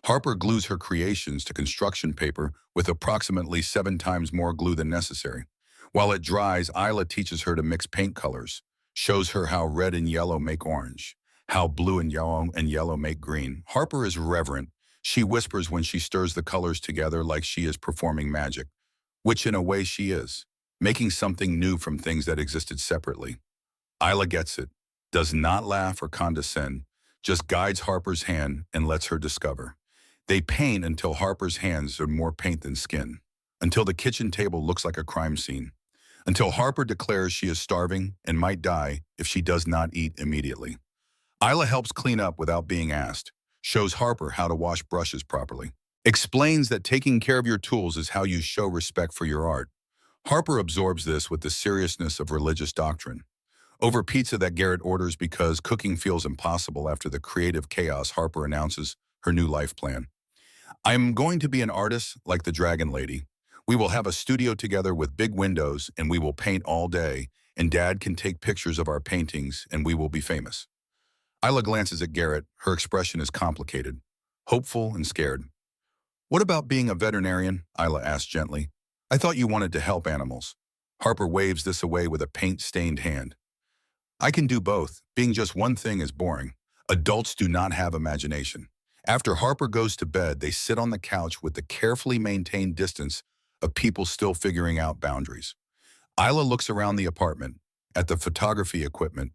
A: Harper glues her creations to construction paper with approximately 7 times more glue than necessary. While it dries, Isla teaches her to mix paint colors, shows her how red and yellow make orange, how blue and yellow make green. Harper is reverent. She whispers when she stirs the colors together like she is performing magic, which in a way she is, making something new from things that existed separately. Isla gets it, does not laugh or condescend, just guides Harper's hand and lets her discover. They paint until Harper's hands are more paint than skin, until the kitchen table looks like a crime scene, until Harper declares she is starving and might die if she does not eat immediately. Isla helps clean up without being asked, shows Harper how to wash brushes properly, explains that taking care of your tools is how you show respect for your art. Harper absorbs this with the seriousness of religious doctrine. Over pizza that Garrett orders because cooking feels impossible after the creative chaos, Harper announces her new life plan. I am going to be an artist like the Dragon Lady. We will have a studio together with big windows and we will paint all day, and Dad can take pictures of our paintings and we will be famous. Isla glances at Garrett. Her expression is complicated, hopeful and scared. What about being a veterinarian? Isla asks gently. I thought you wanted to help animals. Harper waves this away with a paint-stained hand. I can do both. Being just one thing is boring. Adults do not have imagination. After Harper goes to bed, they sit on the couch with the carefully maintained distance of people still figuring out boundaries. Isla looks around the apartment, at the photography equipment,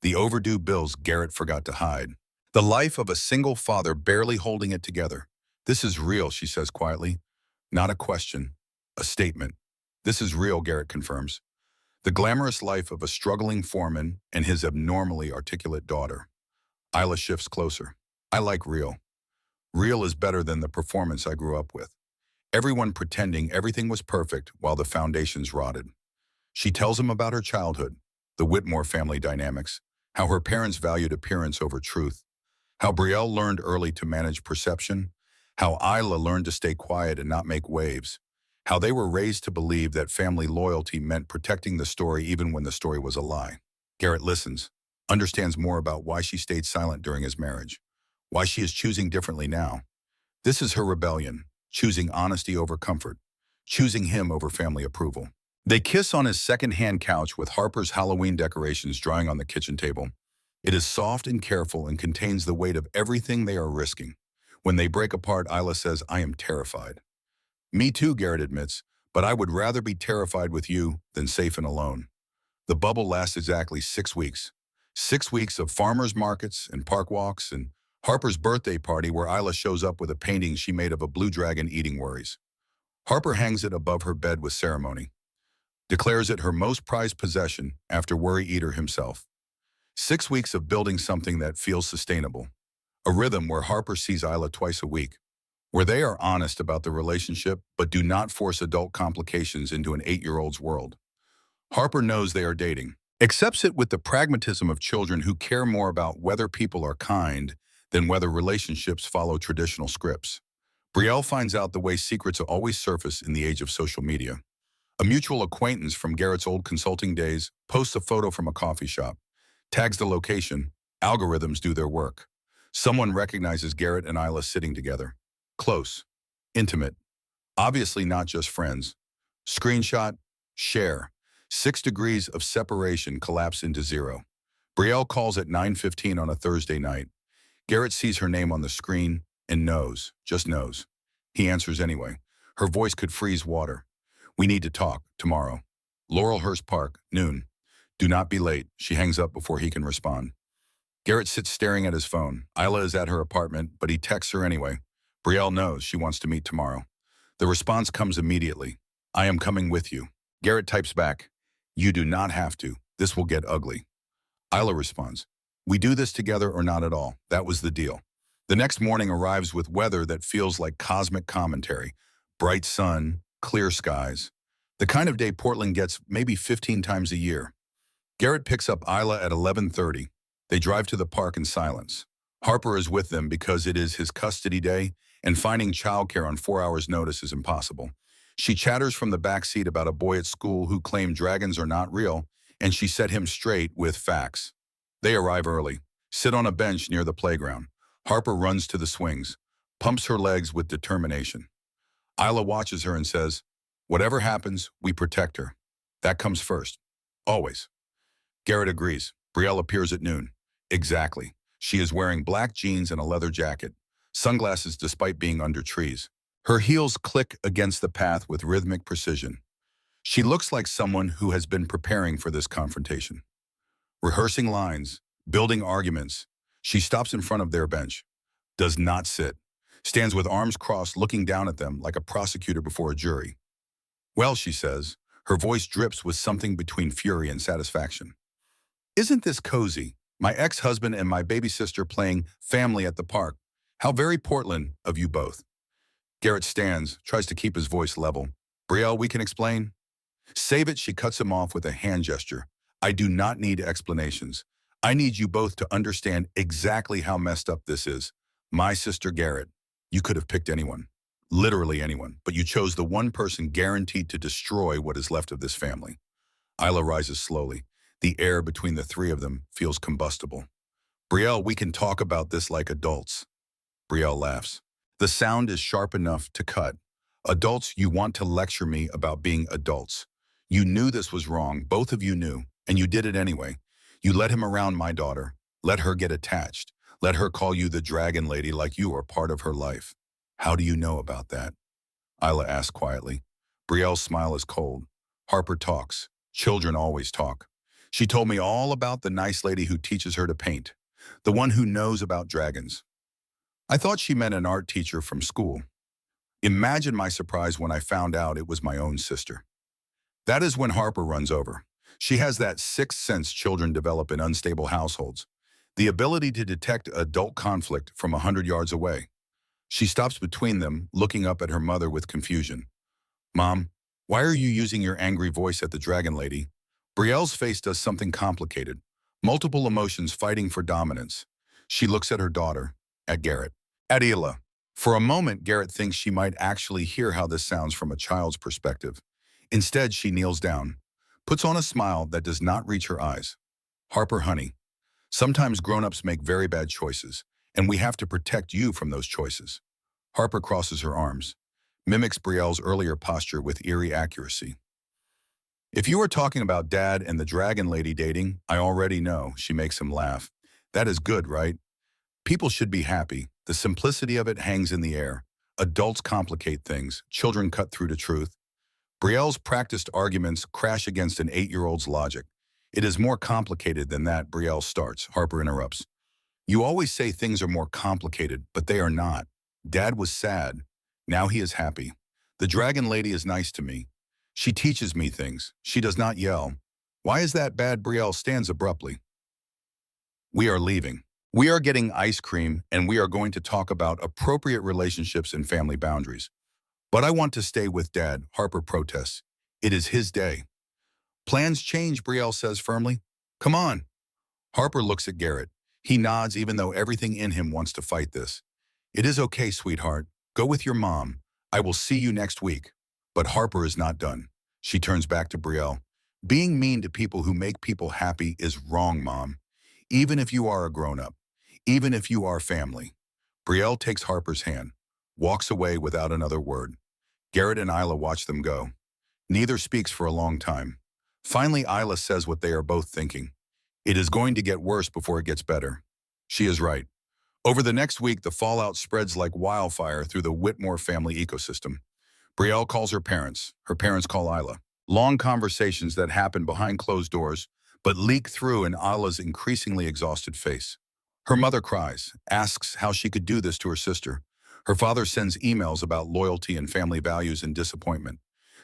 A: the overdue bills Garrett forgot to hide. The life of a single father barely holding it together. This is real, she says quietly. Not a question, a statement. This is real, Garrett confirms. The glamorous life of a struggling foreman and his abnormally articulate daughter. Isla shifts closer. I like real. Real is better than the performance I grew up with. Everyone pretending everything was perfect while the foundations rotted. She tells him about her childhood, the Whitmore family dynamics, how her parents valued appearance over truth. How Brielle learned early to manage perception. How Isla learned to stay quiet and not make waves. How they were raised to believe that family loyalty meant protecting the story even when the story was a lie. Garrett listens, understands more about why she stayed silent during his marriage, why she is choosing differently now. This is her rebellion, choosing honesty over comfort, choosing him over family approval. They kiss on his second-hand couch with Harper's Halloween decorations drying on the kitchen table. It is soft and careful and contains the weight of everything they are risking. When they break apart, Isla says, "I am terrified." "Me too," Garrett admits, "but I would rather be terrified with you than safe and alone." The bubble lasts exactly 6 weeks. 6 weeks of farmers markets and park walks and Harper's birthday party where Isla shows up with a painting she made of a blue dragon eating worries. Harper hangs it above her bed with ceremony, declares it her most prized possession after Worry Eater himself. 6 weeks of building something that feels sustainable. A rhythm where Harper sees Isla twice a week, where they are honest about the relationship but do not force adult complications into an 8-year-old's world. Harper knows they are dating, accepts it with the pragmatism of children who care more about whether people are kind than whether relationships follow traditional scripts. Brielle finds out the way secrets always surface in the age of social media. A mutual acquaintance from Garrett's old consulting days posts a photo from a coffee shop, tags the location. Algorithms do their work. Someone recognizes Garrett and Isla sitting together. Close, intimate, obviously not just friends. Screenshot, share. 6 degrees of separation collapse into zero. Brielle calls at 9:15 on a Thursday night. Garrett sees her name on the screen and knows, just knows. He answers anyway. Her voice could freeze water. "We need to talk, tomorrow." Laurelhurst Park, noon. "Do not be late." She hangs up before he can respond. Garrett sits staring at his phone. Isla is at her apartment, but he texts her anyway. Brielle knows she wants to meet tomorrow. The response comes immediately. "I am coming with you." Garrett types back, "You do not have to. This will get ugly." Isla responds, "We do this together or not at all. That was the deal." The next morning arrives with weather that feels like cosmic commentary. Bright sun, clear skies. The kind of day Portland gets maybe 15 times a year. Garrett picks up Isla at 11:30. They drive to the park in silence. Harper is with them because it is his custody day, and finding childcare on 4 hours' notice is impossible. She chatters from the back seat about a boy at school who claimed dragons are not real, and she set him straight with facts. They arrive early, sit on a bench near the playground. Harper runs to the swings, pumps her legs with determination. Isla watches her and says, "Whatever happens, we protect her. That comes first. Always." Garrett agrees. Brielle appears at noon. Exactly. She is wearing black jeans and a leather jacket, sunglasses despite being under trees. Her heels click against the path with rhythmic precision. She looks like someone who has been preparing for this confrontation. Rehearsing lines, building arguments. She stops in front of their bench, does not sit, stands with arms crossed looking down at them like a prosecutor before a jury. "Well," she says, her voice drips with something between fury and satisfaction. "Isn't this cozy? My ex-husband and my baby sister playing family at the park. How very Portland of you both." Garrett stands, tries to keep his voice level. "Brielle, we can explain." "Save it," she cuts him off with a hand gesture. "I do not need explanations. I need you both to understand exactly how messed up this is. My sister Garrett, you could have picked anyone. Literally anyone, but you chose the one person guaranteed to destroy what is left of this family." Isla rises slowly. The air between the three of them feels combustible. "Brielle, we can talk about this like adults." Brielle laughs. The sound is sharp enough to cut. "Adults, you want to lecture me about being adults. You knew this was wrong, both of you knew, and you did it anyway. You let him around my daughter, let her get attached, let her call you the dragon lady like you are part of her life." "How do you know about that?" Isla asks quietly. Brielle's smile is cold. "Harper talks. Children always talk. She told me all about the nice lady who teaches her to paint, the one who knows about dragons. I thought she meant an art teacher from school. Imagine my surprise when I found out it was my own sister." That is when Harper runs over. She has that sixth sense children develop in unstable households, the ability to detect adult conflict from 100 yards away. She stops between them, looking up at her mother with confusion. "Mom, why are you using your angry voice at the dragon lady?" Brielle's face does something complicated, multiple emotions fighting for dominance. She looks at her daughter, at Garrett, at Hila. For a moment, Garrett thinks she might actually hear how this sounds from a child's perspective. Instead, she kneels down, puts on a smile that does not reach her eyes. Harper, honey, sometimes grown-ups make very bad choices, and we have to protect you from those choices. Harper crosses her arms, mimics Brielle's earlier posture with eerie accuracy. If you were talking about Dad and the dragon lady dating, I already know, she makes him laugh. That is good, right? People should be happy. The simplicity of it hangs in the air. Adults complicate things. Children cut through to truth. Brielle's practiced arguments crash against an 8-year-old's logic. It is more complicated than that, Brielle starts. Harper interrupts. You always say things are more complicated, but they are not. Dad was sad. Now he is happy. The dragon lady is nice to me. She teaches me things. She does not yell. Why is that bad? Brielle stands abruptly. We are leaving. We are getting ice cream, and we are going to talk about appropriate relationships and family boundaries. But I want to stay with Dad, Harper protests. It is his day. Plans change, Brielle says firmly. Come on. Harper looks at Garrett. He nods even though everything in him wants to fight this. It is okay, sweetheart. Go with your mom. I will see you next week. But Harper is not done. She turns back to Brielle. Being mean to people who make people happy is wrong, Mom. Even if you are a grown-up. Even if you are family. Brielle takes Harper's hand, walks away without another word. Garrett and Isla watch them go. Neither speaks for a long time. Finally, Isla says what they are both thinking. It is going to get worse before it gets better. She is right. Over the next week, the fallout spreads like wildfire through the Whitmore family ecosystem. Brielle calls her parents call Isla. Long conversations that happen behind closed doors, but leak through in Isla's increasingly exhausted face. Her mother cries, asks how she could do this to her sister. Her father sends emails about loyalty and family values and disappointment.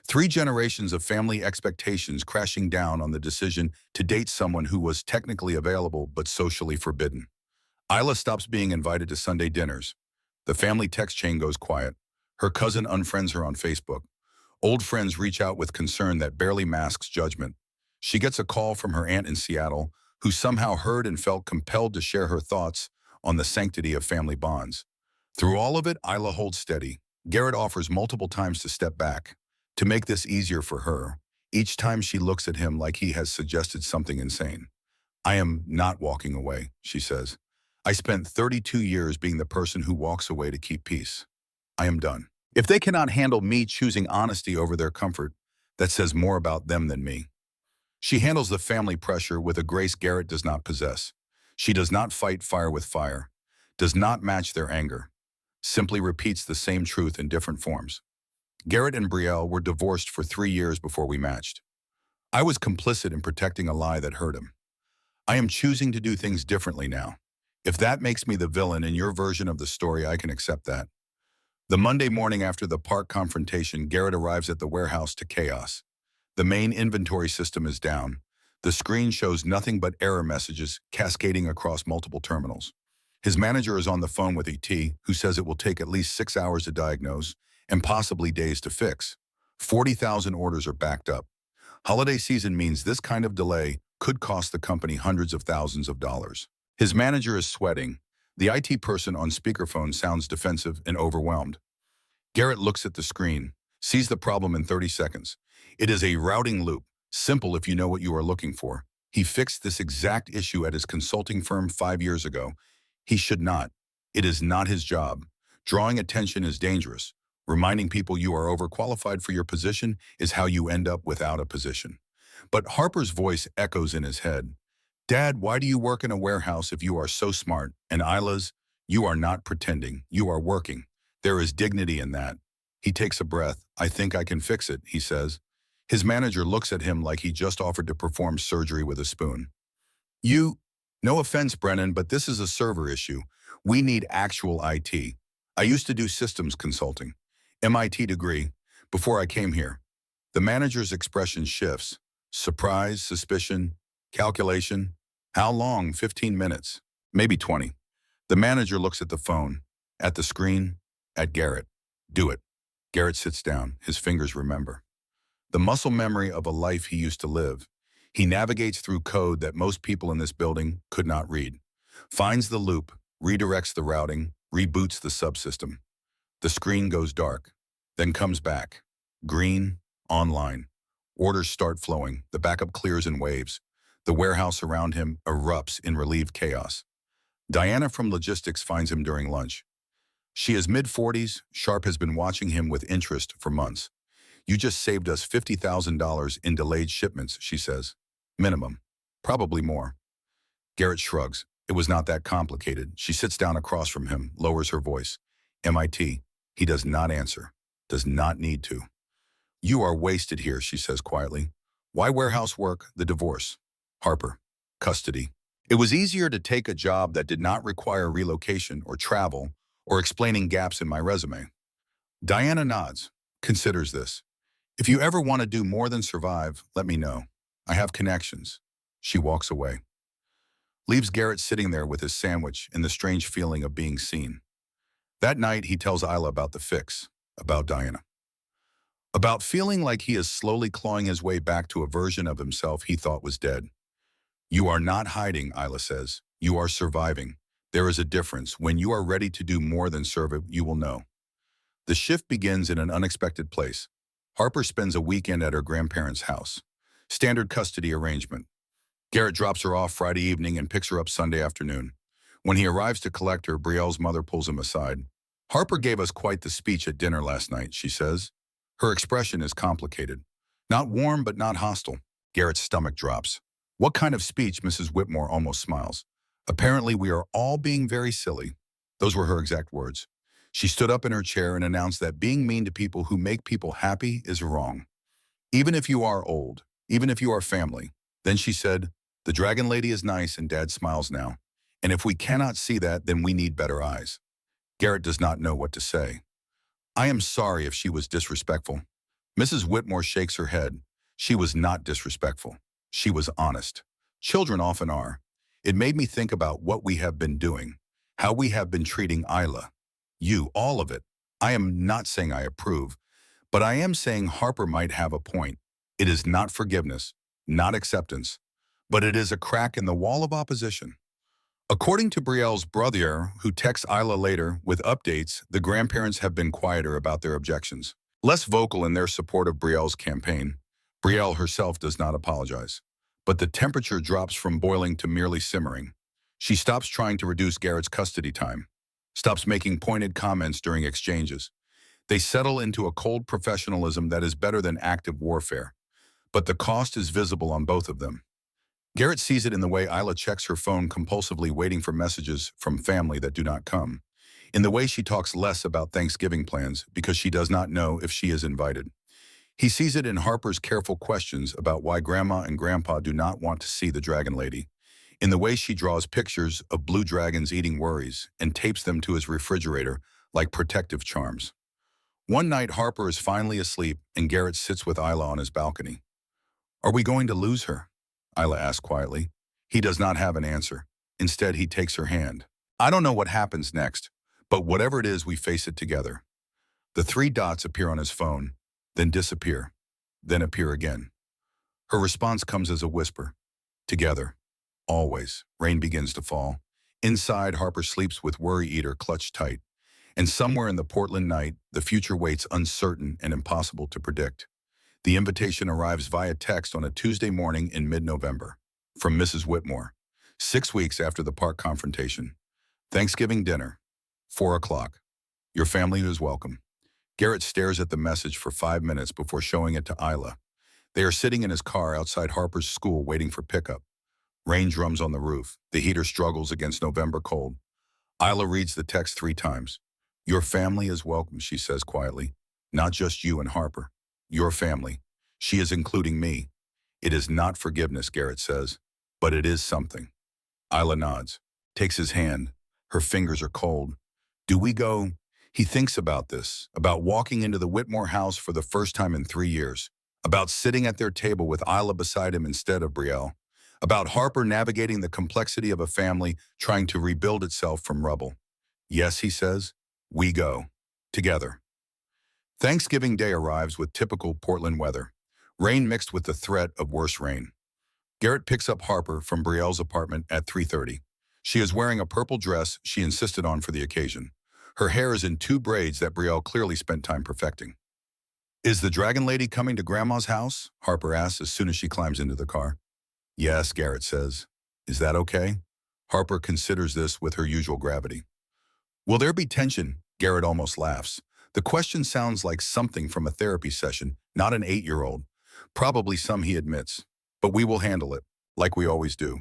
A: 3 generations of family expectations crashing down on the decision to date someone who was technically available but socially forbidden. Isla stops being invited to Sunday dinners. The family text chain goes quiet. Her cousin unfriends her on Facebook. Old friends reach out with concern that barely masks judgment. She gets a call from her aunt in Seattle, who somehow heard and felt compelled to share her thoughts on the sanctity of family bonds. Through all of it, Isla holds steady. Garrett offers multiple times to step back, to make this easier for her. Each time she looks at him like he has suggested something insane. I am not walking away, she says. I spent 32 years being the person who walks away to keep peace. I am done. If they cannot handle me choosing honesty over their comfort, that says more about them than me. She handles the family pressure with a grace Garrett does not possess. She does not fight fire with fire, does not match their anger, simply repeats the same truth in different forms. Garrett and Brielle were divorced for 3 years before we matched. I was complicit in protecting a lie that hurt him. I am choosing to do things differently now. If that makes me the villain in your version of the story, I can accept that. The Monday morning after the park confrontation, Garrett arrives at the warehouse to chaos. The main inventory system is down. The screen shows nothing but error messages cascading across multiple terminals. His manager is on the phone with ET, who says it will take at least 6 hours to diagnose and possibly days to fix. 40,000 orders are backed up. Holiday season means this kind of delay could cost the company hundreds of thousands of dollars. His manager is sweating. The IT person on speakerphone sounds defensive and overwhelmed. Garrett looks at the screen, sees the problem in 30 seconds. It is a routing loop, simple if you know what you are looking for. He fixed this exact issue at his consulting firm 5 years ago. He should not. It is not his job. Drawing attention is dangerous. Reminding people you are overqualified for your position is how you end up without a position. But Harper's voice echoes in his head. Dad, why do you work in a warehouse if you are so smart? And Isla's, you are not pretending. You are working. There is dignity in that. He takes a breath. I think I can fix it, he says. His manager looks at him like he just offered to perform surgery with a spoon. No offense, Brennan, but this is a server issue. We need actual IT. I used to do systems consulting. MIT degree, before I came here. The manager's expression shifts. Surprise, suspicion, calculation. How long? 15 minutes. Maybe 20. The manager looks at the phone, at the screen, at Garrett. Do it. Garrett sits down. His fingers remember. The muscle memory of a life he used to live. He navigates through code that most people in this building could not read. Finds the loop, redirects the routing, reboots the subsystem. The screen goes dark, then comes back. Green, online. Orders start flowing. The backup clears in waves. The warehouse around him erupts in relieved chaos. Diana from logistics finds him during lunch. She is mid-40s. Sharp has been watching him with interest for months. You just saved us $50,000 in delayed shipments, she says. Minimum. Probably more. Garrett shrugs. It was not that complicated. She sits down across from him, lowers her voice. MIT. He does not answer. Does not need to. You are wasted here, she says quietly. Why warehouse work? The divorce. Harper. Custody. It was easier to take a job that did not require relocation or travel or explaining gaps in my resume. Diana nods, considers this. If you ever want to do more than survive, let me know. I have connections. She walks away. Leaves Garrett sitting there with his sandwich and the strange feeling of being seen. That night, he tells Isla about the fix, about Diana. About feeling like he is slowly clawing his way back to a version of himself he thought was dead. You are not hiding, Isla says. You are surviving. There is a difference. When you are ready to do more than serve it, you will know. The shift begins in an unexpected place. Harper spends a weekend at her grandparents' house. Standard custody arrangement. Garrett drops her off Friday evening and picks her up Sunday afternoon. When he arrives to collect her, Brielle's mother pulls him aside. Harper gave us quite the speech at dinner last night, she says. Her expression is complicated. Not warm, but not hostile. Garrett's stomach drops. What kind of speech? Mrs. Whitmore almost smiles. Apparently, we are all being very silly. Those were her exact words. She stood up in her chair and announced that being mean to people who make people happy is wrong. Even if you are old, even if you are family. Then she said, the Dragon Lady is nice, and Dad smiles now. And if we cannot see that, then we need better eyes. Garrett does not know what to say. I am sorry if she was disrespectful. Mrs. Whitmore shakes her head. She was not disrespectful. She was honest. Children often are. It made me think about what we have been doing, how we have been treating Isla. You, all of it. I am not saying I approve, but I am saying Harper might have a point. It is not forgiveness, not acceptance, but it is a crack in the wall of opposition. According to Brielle's brother, who texts Isla later with updates, the grandparents have been quieter about their objections, less vocal in their support of Brielle's campaign. Brielle herself does not apologize, but the temperature drops from boiling to merely simmering. She stops trying to reduce Garrett's custody time, stops making pointed comments during exchanges. They settle into a cold professionalism that is better than active warfare, but the cost is visible on both of them. Garrett sees it in the way Isla checks her phone compulsively, waiting for messages from family that do not come, in the way she talks less about Thanksgiving plans because she does not know if she is invited. He sees it in Harper's careful questions about why Grandma and Grandpa do not want to see the Dragon Lady, in the way she draws pictures of blue dragons eating worries and tapes them to his refrigerator like protective charms. One night, Harper is finally asleep and Garrett sits with Isla on his balcony. Are we going to lose her? Isla asks quietly. He does not have an answer. Instead, he takes her hand. I don't know what happens next, but whatever it is, we face it together. The three dots appear on his phone, then disappear, then appear again. Her response comes as a whisper. Together. Always. Rain begins to fall. Inside, Harper sleeps with Worry Eater clutched tight. And somewhere in the Portland night, the future waits, uncertain and impossible to predict. The invitation arrives via text on a Tuesday morning in mid-November. From Mrs. Whitmore, 6 weeks after the park confrontation. Thanksgiving dinner, 4 o'clock. Your family is welcome. Garrett stares at the message for 5 minutes before showing it to Isla. They are sitting in his car outside Harper's school waiting for pickup. Rain drums on the roof. The heater struggles against November cold. Isla reads the text 3 times. Your family is welcome, she says quietly. Not just you and Harper. Your family. She is including me. It is not forgiveness, Garrett says, but it is something. Isla nods, takes his hand. Her fingers are cold. Do we go? He thinks about this, about walking into the Whitmore house for the first time in 3 years, about sitting at their table with Isla beside him instead of Brielle, about Harper navigating the complexity of a family trying to rebuild itself from rubble. Yes, he says, we go. Together. Thanksgiving Day arrives with typical Portland weather. Rain mixed with the threat of worse rain. Garrett picks up Harper from Brielle's apartment at 3:30. She is wearing a purple dress she insisted on for the occasion. Her hair is in two braids that Brielle clearly spent time perfecting. Is the dragon lady coming to Grandma's house? Harper asks as soon as she climbs into the car. Yes, Garrett says. Is that okay? Harper considers this with her usual gravity. Will there be tension? Garrett almost laughs. The question sounds like something from a therapy session, not an 8-year-old. Probably some he admits. But we will handle it, like we always do.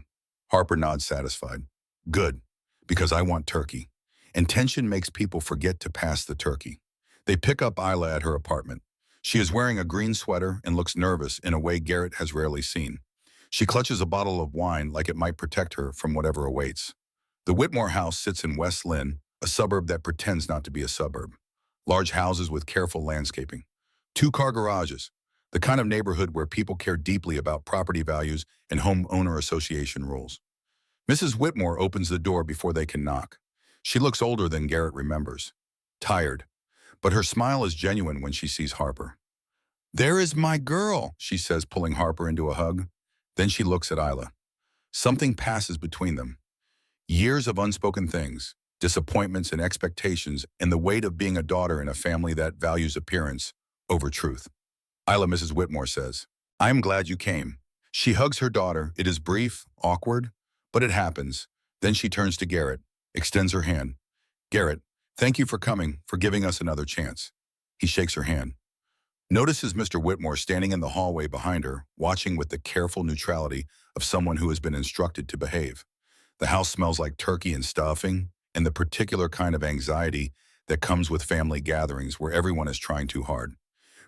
A: Harper nods satisfied. Good, because I want turkey. And tension makes people forget to pass the turkey. They pick up Isla at her apartment. She is wearing a green sweater and looks nervous in a way Garrett has rarely seen. She clutches a bottle of wine like it might protect her from whatever awaits. The Whitmore house sits in West Lynn, a suburb that pretends not to be a suburb. Large houses with careful landscaping. 2-car garages, the kind of neighborhood where people care deeply about property values and homeowner association rules. Mrs. Whitmore opens the door before they can knock. She looks older than Garrett remembers. Tired, but her smile is genuine when she sees Harper. There is my girl, she says, pulling Harper into a hug. Then she looks at Isla. Something passes between them. Years of unspoken things, disappointments and expectations, and the weight of being a daughter in a family that values appearance over truth. Isla, Mrs. Whitmore says, I am glad you came. She hugs her daughter. It is brief, awkward, but it happens. Then she turns to Garrett, extends her hand. Garrett, thank you for coming, for giving us another chance. He shakes her hand. Notices Mr. Whitmore standing in the hallway behind her, watching with the careful neutrality of someone who has been instructed to behave. The house smells like turkey and stuffing, and the particular kind of anxiety that comes with family gatherings where everyone is trying too hard.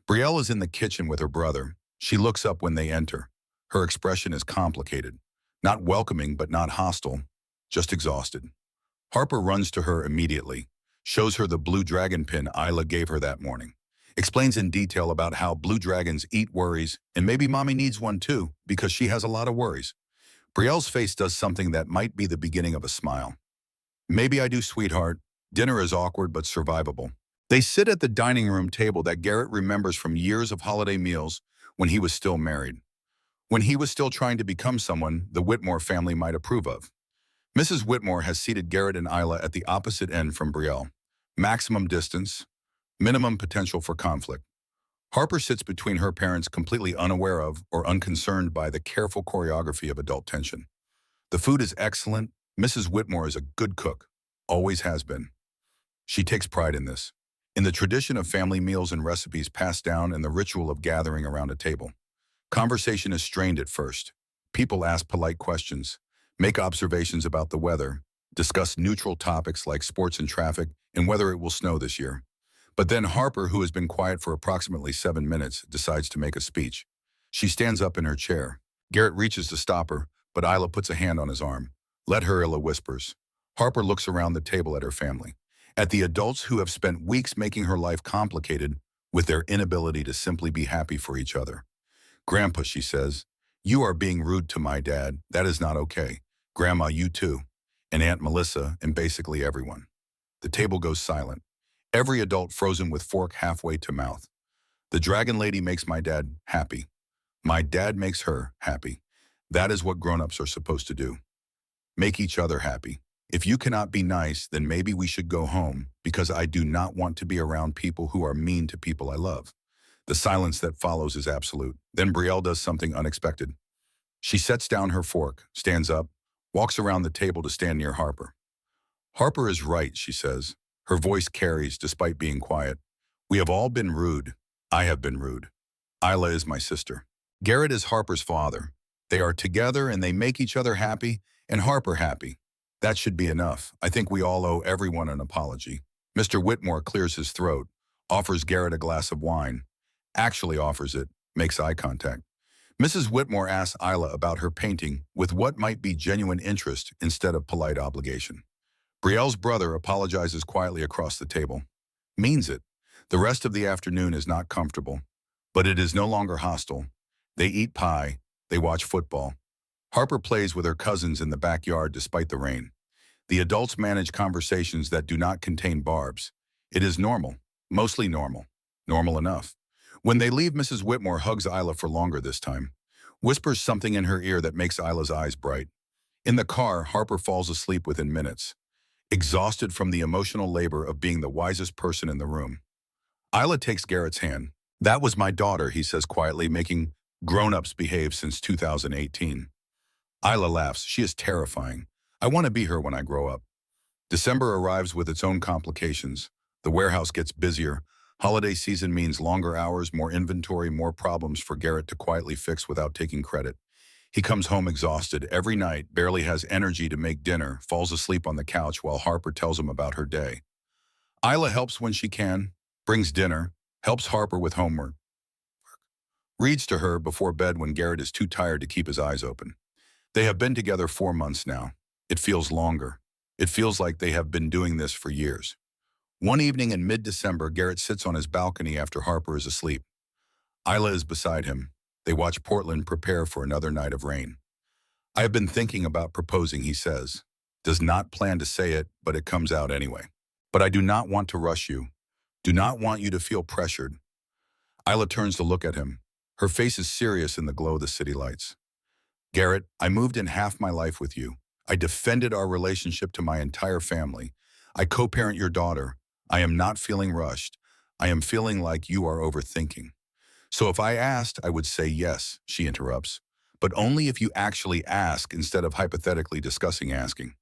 A: Brielle is in the kitchen with her brother. She looks up when they enter. Her expression is complicated. Not welcoming, but not hostile, just exhausted. Harper runs to her immediately, shows her the blue dragon pin Isla gave her that morning. Explains in detail about how blue dragons eat worries, and maybe mommy needs one too, because she has a lot of worries. Brielle's face does something that might be the beginning of a smile. Maybe I do, sweetheart. Dinner is awkward but survivable. They sit at the dining room table that Garrett remembers from years of holiday meals when he was still married. When he was still trying to become someone the Whitmore family might approve of. Mrs. Whitmore has seated Garrett and Isla at the opposite end from Brielle. Maximum distance, minimum potential for conflict. Harper sits between her parents completely unaware of or unconcerned by the careful choreography of adult tension. The food is excellent. Mrs. Whitmore is a good cook, always has been. She takes pride in this, in the tradition of family meals and recipes passed down and the ritual of gathering around a table. Conversation is strained at first. People ask polite questions, make observations about the weather, discuss neutral topics like sports and traffic and whether it will snow this year. But then Harper, who has been quiet for approximately 7 minutes, decides to make a speech. She stands up in her chair. Garrett reaches to stop her, but Isla puts a hand on his arm. Let her, Isla whispers. Harper looks around the table at her family, at the adults who have spent weeks making her life complicated with their inability to simply be happy for each other. Grandpa, she says, you are being rude to my dad. That is not okay. Grandma, you too. And Aunt Melissa, and basically everyone. The table goes silent. Every adult frozen with fork halfway to mouth. The dragon lady makes my dad happy. My dad makes her happy. That is what grown-ups are supposed to do. Make each other happy. If you cannot be nice, then maybe we should go home, because I do not want to be around people who are mean to people I love. The silence that follows is absolute. Then Brielle does something unexpected. She sets down her fork, stands up, walks around the table to stand near Harper. Harper is right, she says. Her voice carries despite being quiet. We have all been rude. I have been rude. Isla is my sister. Garrett is Harper's father. They are together and they make each other happy and Harper happy. That should be enough. I think we all owe everyone an apology. Mr. Whitmore clears his throat, offers Garrett a glass of wine, actually offers it, makes eye contact. Mrs. Whitmore asks Isla about her painting with what might be genuine interest instead of polite obligation. Brielle's brother apologizes quietly across the table. Means it. The rest of the afternoon is not comfortable, but it is no longer hostile. They eat pie. They watch football. Harper plays with her cousins in the backyard despite the rain. The adults manage conversations that do not contain barbs. It is normal, mostly normal, normal enough. When they leave, Mrs. Whitmore hugs Isla for longer this time, whispers something in her ear that makes Isla's eyes bright. In the car, Harper falls asleep within minutes, exhausted from the emotional labor of being the wisest person in the room. Isla takes Garrett's hand. "That was my daughter," he says quietly, making grown-ups behave since 2018. Isla laughs. "She is terrifying. I want to be her when I grow up." December arrives with its own complications. The warehouse gets busier. Holiday season means longer hours, more inventory, more problems for Garrett to quietly fix without taking credit. He comes home exhausted every night, barely has energy to make dinner, falls asleep on the couch while Harper tells him about her day. Isla helps when she can, brings dinner, helps Harper with homework, reads to her before bed when Garrett is too tired to keep his eyes open. They have been together 4 months now. It feels longer. It feels like they have been doing this for years. One evening in mid-December, Garrett sits on his balcony after Harper is asleep. Isla is beside him. They watch Portland prepare for another night of rain. "I have been thinking about proposing," he says. Does not plan to say it, but it comes out anyway. "But I do not want to rush you. Do not want you to feel pressured." Isla turns to look at him. Her face is serious in the glow of the city lights. "Garrett, I moved in half my life with you. I defended our relationship to my entire family. I co-parent your daughter. I am not feeling rushed. I am feeling like you are overthinking. So if I asked, I would say yes," she interrupts. "But only if you actually ask instead of hypothetically discussing asking."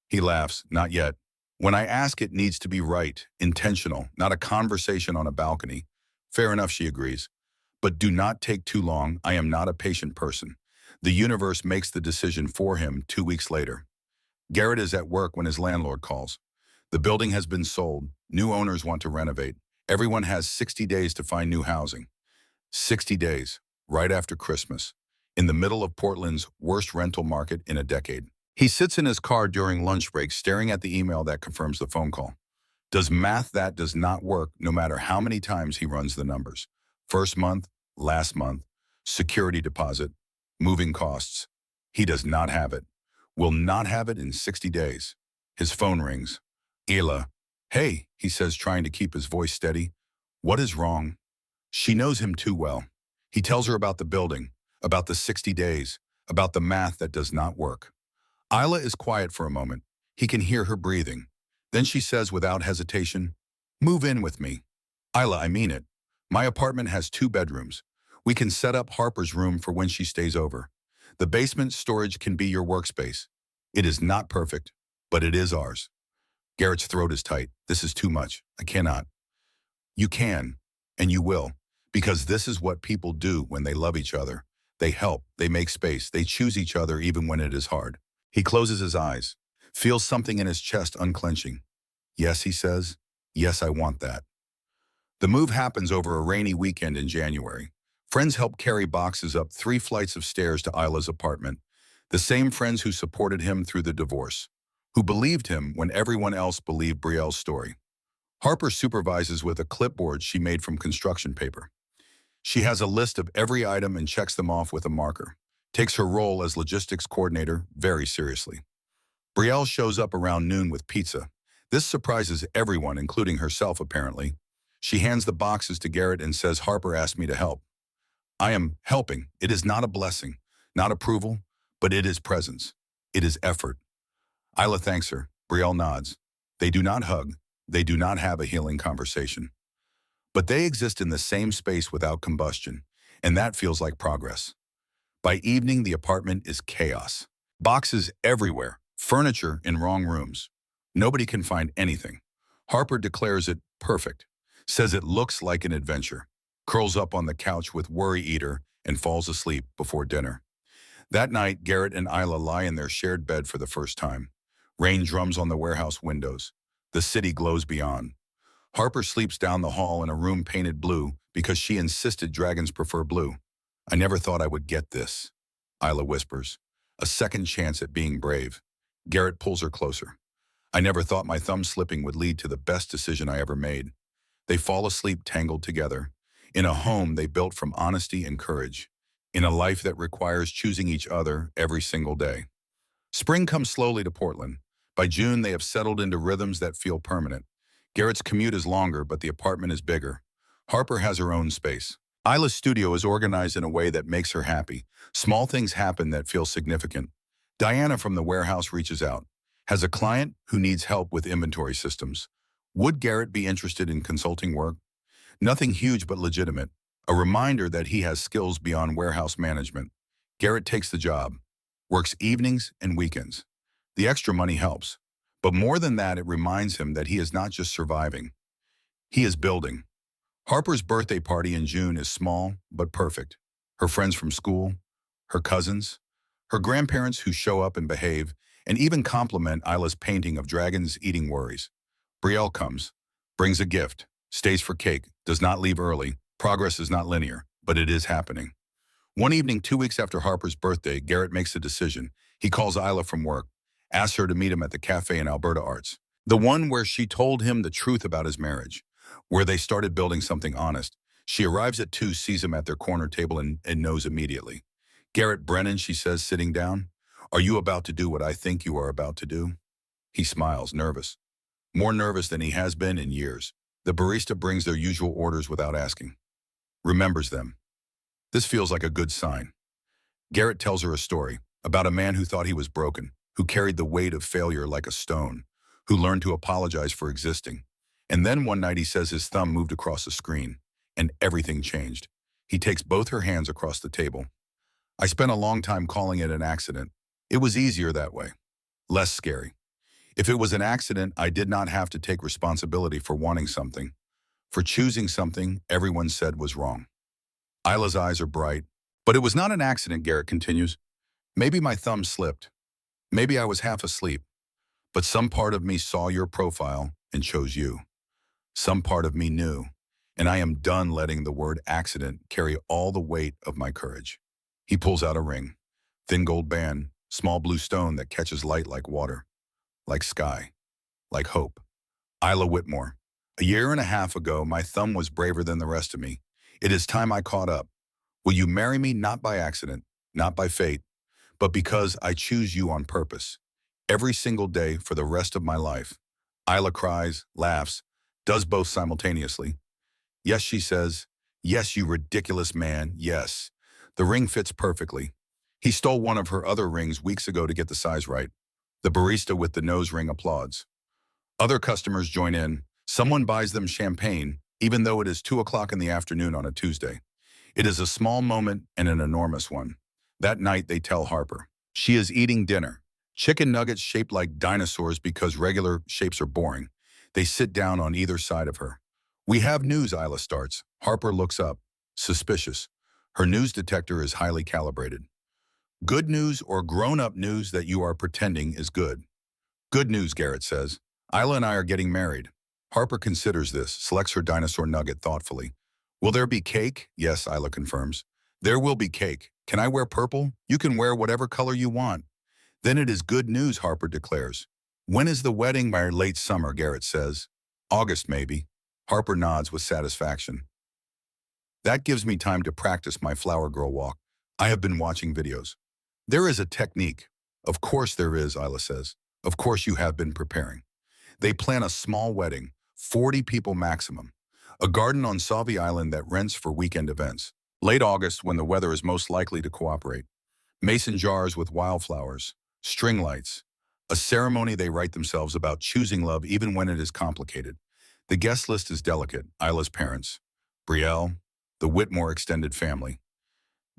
A: He laughs. "Not yet. When I ask, it needs to be right, intentional, not a conversation on a balcony." "Fair enough," she agrees. "But do not take too long. I am not a patient person." The universe makes the decision for him 2 weeks later. Garrett is at work when his landlord calls. The building has been sold. New owners want to renovate. Everyone has 60 days to find new housing. 60 days, right after Christmas, in the middle of Portland's worst rental market in a decade. He sits in his car during lunch break staring at the email that confirms the phone call. Does math that does not work no matter how many times he runs the numbers. First month, last month, security deposit, moving costs. He does not have it. Will not have it in 60 days. His phone rings. Isla. "Hey," he says, trying to keep his voice steady. "What is wrong?" She knows him too well. He tells her about the building, about the 60 days, about the math that does not work. Isla is quiet for a moment. He can hear her breathing. Then she says without hesitation, "Move in with me." "Isla, I mean it. My apartment has 2 bedrooms. We can set up Harper's room for when she stays over. The basement storage can be your workspace. It is not perfect, but it is ours." Garrett's throat is tight. "This is too much. I cannot." "You can, and you will, because this is what people do when they love each other. They help, they make space, they choose each other even when it is hard." He closes his eyes, feels something in his chest unclenching. "Yes," he says. "Yes, I want that." The move happens over a rainy weekend in January. Friends help carry boxes up 3 flights of stairs to Isla's apartment. The same friends who supported him through the divorce, who believed him when everyone else believed Brielle's story. Harper supervises with a clipboard she made from construction paper. She has a list of every item and checks them off with a marker. Takes her role as logistics coordinator very seriously. Brielle shows up around noon with pizza. This surprises everyone, including herself apparently. She hands the boxes to Garrett and says, "Harper asked me to help." "I am helping. It is not a blessing, not approval, but it is presence. It is effort." Isla thanks her. Brielle nods. They do not hug. They do not have a healing conversation. But they exist in the same space without combustion, and that feels like progress. By evening, the apartment is chaos. Boxes everywhere, furniture in wrong rooms. Nobody can find anything. Harper declares it perfect, says it looks like an adventure, curls up on the couch with Worry Eater, and falls asleep before dinner. That night, Garrett and Isla lie in their shared bed for the first time. Rain drums on the warehouse windows. The city glows beyond. Harper sleeps down the hall in a room painted blue because she insisted dragons prefer blue. "I never thought I would get this," Isla whispers. "A second chance at being brave." Garrett pulls her closer. "I never thought my thumb slipping would lead to the best decision I ever made." They fall asleep tangled together, in a home they built from honesty and courage, in a life that requires choosing each other every single day. Spring comes slowly to Portland. By June, they have settled into rhythms that feel permanent. Garrett's commute is longer, but the apartment is bigger. Harper has her own space. Isla's studio is organized in a way that makes her happy. Small things happen that feel significant. Diana from the warehouse reaches out, has a client who needs help with inventory systems. Would Garrett be interested in consulting work? Nothing huge but legitimate. A reminder that he has skills beyond warehouse management. Garrett takes the job, works evenings and weekends. The extra money helps. But more than that, it reminds him that he is not just surviving. He is building. Harper's birthday party in June is small but perfect. Her friends from school, her cousins, her grandparents who show up and behave, and even compliment Isla's painting of dragons eating worries. Brielle comes, brings a gift, stays for cake, does not leave early. Progress is not linear, but it is happening. One evening, 2 weeks after Harper's birthday, Garrett makes a decision. He calls Isla from work, asks her to meet him at the cafe in Alberta Arts, the one where she told him the truth about his marriage, where they started building something honest. She arrives at 2, sees him at their corner table and knows immediately. Garrett Brennan, she says, sitting down, are you about to do what I think you are about to do? He smiles, nervous. More nervous than he has been in years. The barista brings their usual orders without asking. Remembers them. This feels like a good sign. Garrett tells her a story about a man who thought he was broken, who carried the weight of failure like a stone, who learned to apologize for existing. And then one night he says his thumb moved across the screen, and everything changed. He takes both her hands across the table. I spent a long time calling it an accident. It was easier that way. Less scary. If it was an accident, I did not have to take responsibility for wanting something, for choosing something everyone said was wrong. Isla's eyes are bright. But it was not an accident, Garrett continues. Maybe my thumb slipped. Maybe I was half asleep. But some part of me saw your profile and chose you. Some part of me knew, and I am done letting the word accident carry all the weight of my courage. He pulls out a ring, thin gold band, small blue stone that catches light like water, like sky, like hope. Isla Whitmore. A year and a half ago, my thumb was braver than the rest of me. It is time I caught up. Will you marry me not by accident, not by fate, but because I choose you on purpose? Every single day for the rest of my life. Isla cries, laughs, does both simultaneously. Yes, she says. Yes, you ridiculous man, yes. The ring fits perfectly. He stole one of her other rings weeks ago to get the size right. The barista with the nose ring applauds. Other customers join in. Someone buys them champagne, even though it is 2 o'clock in the afternoon on a Tuesday. It is a small moment and an enormous one. That night, they tell Harper. She is eating dinner. Chicken nuggets shaped like dinosaurs because regular shapes are boring. They sit down on either side of her. We have news, Isla starts. Harper looks up, suspicious. Her news detector is highly calibrated. Good news or grown-up news that you are pretending is good. Good news, Garrett says. Isla and I are getting married. Harper considers this, selects her dinosaur nugget thoughtfully. Will there be cake? Yes, Isla confirms. There will be cake. Can I wear purple? You can wear whatever color you want. Then it is good news, Harper declares. When is the wedding? By late summer, Garrett says. August, maybe. Harper nods with satisfaction. That gives me time to practice my flower girl walk. I have been watching videos. There is a technique. Of course there is, Isla says. Of course you have been preparing. They plan a small wedding, 40 people maximum. A garden on Sauvie Island that rents for weekend events. Late August, when the weather is most likely to cooperate. Mason jars with wildflowers, string lights. A ceremony they write themselves about choosing love even when it is complicated. The guest list is delicate. Isla's parents, Brielle, the Whitmore extended family.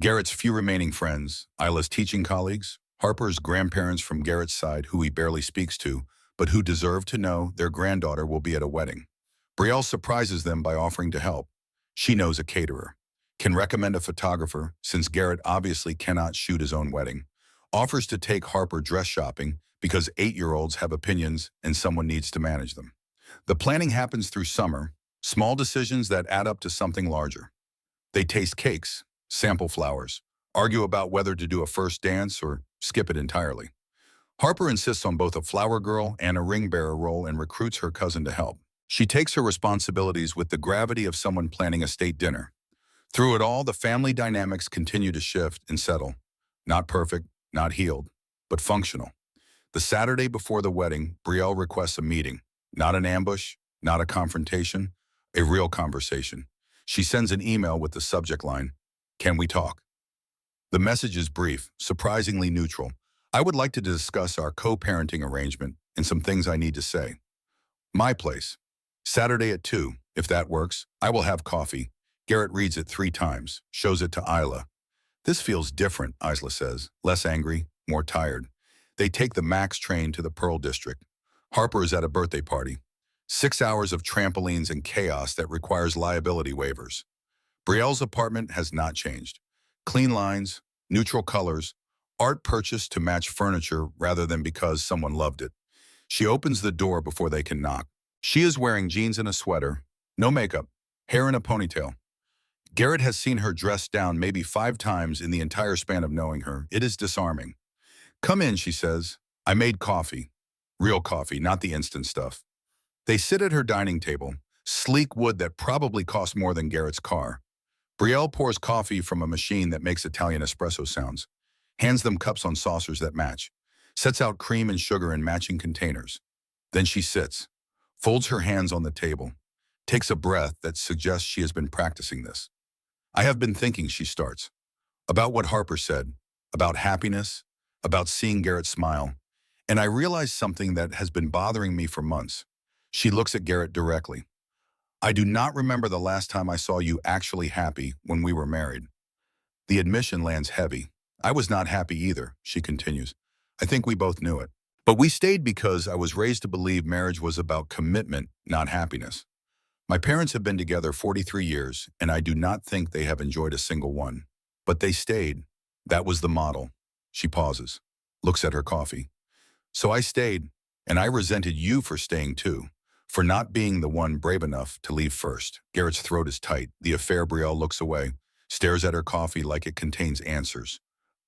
A: Garrett's few remaining friends, Isla's teaching colleagues, Harper's grandparents from Garrett's side who he barely speaks to, but who deserve to know their granddaughter will be at a wedding. Brielle surprises them by offering to help. She knows a caterer, can recommend a photographer since Garrett obviously cannot shoot his own wedding, offers to take Harper dress shopping because 8-year-olds have opinions and someone needs to manage them. The planning happens through summer, small decisions that add up to something larger. They taste cakes, sample flowers, argue about whether to do a first dance or skip it entirely. Harper insists on both a flower girl and a ring bearer role and recruits her cousin to help. She takes her responsibilities with the gravity of someone planning a state dinner. Through it all, the family dynamics continue to shift and settle. Not perfect, not healed, but functional. The Saturday before the wedding, Brielle requests a meeting. Not an ambush, not a confrontation, a real conversation. She sends an email with the subject line, "Can we talk?" The message is brief, surprisingly neutral. I would like to discuss our co-parenting arrangement and some things I need to say. My place. Saturday at 2, if that works. I will have coffee. Garrett reads it 3 times, shows it to Isla. This feels different, Isla says, less angry, more tired. They take the Max train to the Pearl District. Harper is at a birthday party. 6 hours of trampolines and chaos that requires liability waivers. Brielle's apartment has not changed. Clean lines, neutral colors, art purchased to match furniture rather than because someone loved it. She opens the door before they can knock. She is wearing jeans and a sweater, no makeup, hair in a ponytail. Garrett has seen her dressed down maybe 5 times in the entire span of knowing her. It is disarming. Come in, she says. I made coffee. Real coffee, not the instant stuff. They sit at her dining table, sleek wood that probably cost more than Garrett's car. Brielle pours coffee from a machine that makes Italian espresso sounds, hands them cups on saucers that match, sets out cream and sugar in matching containers. Then she sits, folds her hands on the table, takes a breath that suggests she has been practicing this. I have been thinking, she starts, about what Harper said, about happiness, about seeing Garrett smile, and I realized something that has been bothering me for months. She looks at Garrett directly. I do not remember the last time I saw you actually happy when we were married. The admission lands heavy. I was not happy either, she continues. I think we both knew it. But we stayed because I was raised to believe marriage was about commitment, not happiness. My parents have been together 43 years, and I do not think they have enjoyed a single one. But they stayed. That was the model. She pauses, looks at her coffee. So I stayed, and I resented you for staying too, for not being the one brave enough to leave first. Garrett's throat is tight. The affair. Brielle looks away, stares at her coffee like it contains answers.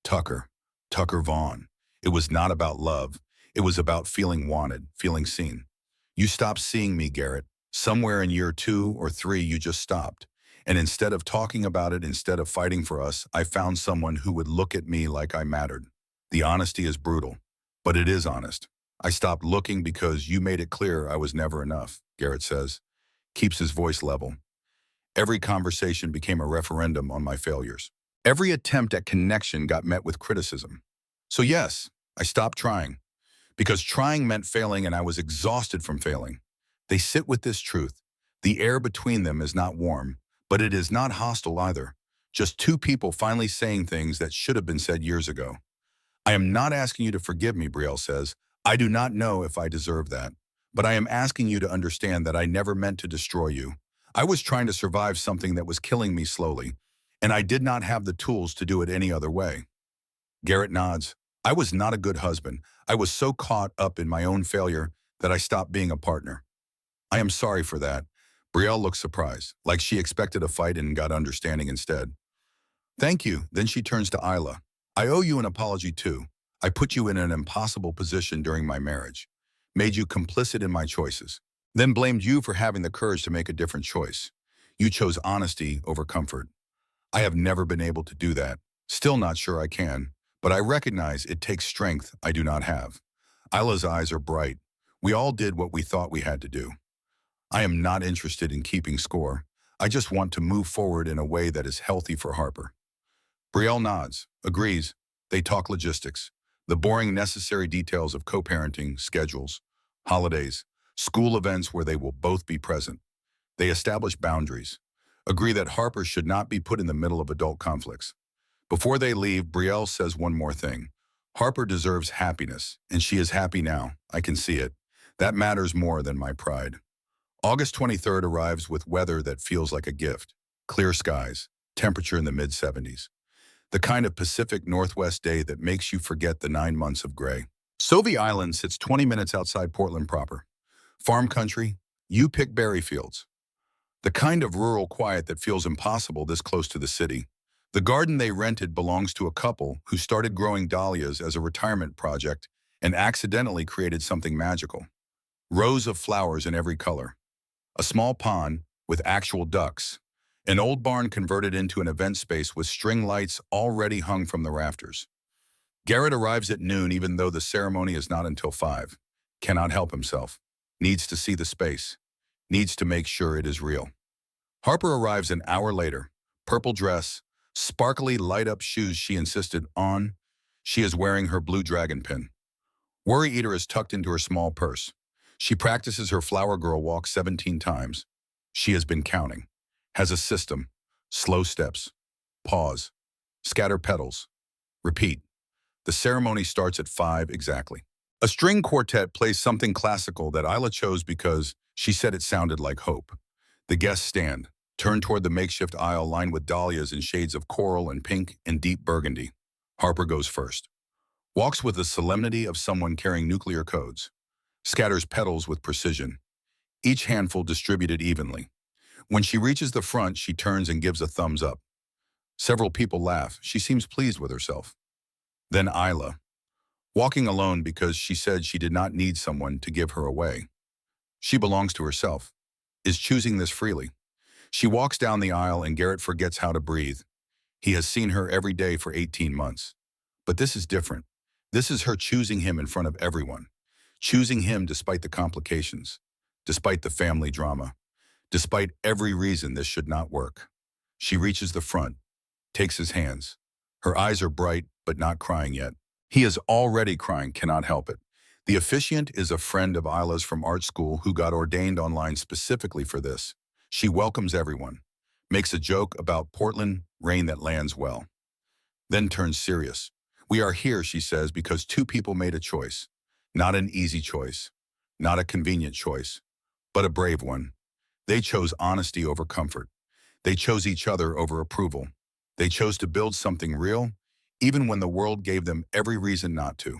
A: Tucker Vaughn. It was not about love. It was about feeling wanted, feeling seen. You stopped seeing me, Garrett. Somewhere in year 2 or 3, you just stopped. And instead of talking about it, instead of fighting for us, I found someone who would look at me like I mattered. The honesty is brutal, but it is honest. I stopped looking because you made it clear I was never enough, Garrett says, keeps his voice level. Every conversation became a referendum on my failures. Every attempt at connection got met with criticism. So yes, I stopped trying, because trying meant failing and I was exhausted from failing. They sit with this truth. The air between them is not warm, but it is not hostile either. Just 2 people finally saying things that should have been said years ago. I am not asking you to forgive me, Brielle says. I do not know if I deserve that, but I am asking you to understand that I never meant to destroy you. I was trying to survive something that was killing me slowly, and I did not have the tools to do it any other way. Garrett nods. I was not a good husband. I was so caught up in my own failure that I stopped being a partner. I am sorry for that. Brielle looks surprised, like she expected a fight and got understanding instead. Thank you. Then she turns to Isla. I owe you an apology too. I put you in an impossible position during my marriage, made you complicit in my choices, then blamed you for having the courage to make a different choice. You chose honesty over comfort. I have never been able to do that. Still not sure I can, but I recognize it takes strength I do not have. Isla's eyes are bright. We all did what we thought we had to do. I am not interested in keeping score. I just want to move forward in a way that is healthy for Harper. Brielle nods, agrees. They talk logistics, the boring necessary details of co-parenting, schedules, holidays, school events where they will both be present. They establish boundaries, agree that Harper should not be put in the middle of adult conflicts. Before they leave, Brielle says one more thing. Harper deserves happiness, and she is happy now. I can see it. That matters more than my pride. August 23rd arrives with weather that feels like a gift. Clear skies, temperature in the mid-70s. The kind of Pacific Northwest day that makes you forget the 9 months of gray. Sauvie Island sits 20 minutes outside Portland proper. Farm country, you pick berry fields. The kind of rural quiet that feels impossible this close to the city. The garden they rented belongs to a couple who started growing dahlias as a retirement project and accidentally created something magical. Rows of flowers in every color. A small pond with actual ducks. An old barn converted into an event space with string lights already hung from the rafters. Garrett arrives at noon even though the ceremony is not until 5. Cannot help himself. Needs to see the space. Needs to make sure it is real. Harper arrives an hour later. Purple dress, sparkly light-up shoes she insisted on. She is wearing her blue dragon pin. Worry Eater is tucked into her small purse. She practices her flower girl walk 17 times. She has been counting. Has a system. Slow steps. Pause. Scatter petals. Repeat. The ceremony starts at 5 exactly. A string quartet plays something classical that Isla chose because she said it sounded like hope. The guests stand, turn toward the makeshift aisle lined with dahlias in shades of coral and pink and deep burgundy. Harper goes first. Walks with the solemnity of someone carrying nuclear codes. Scatters petals with precision, each handful distributed evenly. When she reaches the front, she turns and gives a thumbs up. Several people laugh. She seems pleased with herself. Then Isla, walking alone because she said she did not need someone to give her away. She belongs to herself, is choosing this freely. She walks down the aisle and Garrett forgets how to breathe. He has seen her every day for 18 months. But this is different. This is her choosing him in front of everyone. Choosing him despite the complications, despite the family drama, despite every reason this should not work. She reaches the front, takes his hands. Her eyes are bright, but not crying yet. He is already crying, cannot help it. The officiant is a friend of Isla's from art school who got ordained online specifically for this. She welcomes everyone, makes a joke about Portland rain that lands well, then turns serious. We are here, she says, because two people made a choice. Not an easy choice, not a convenient choice, but a brave one. They chose honesty over comfort. They chose each other over approval. They chose to build something real, even when the world gave them every reason not to.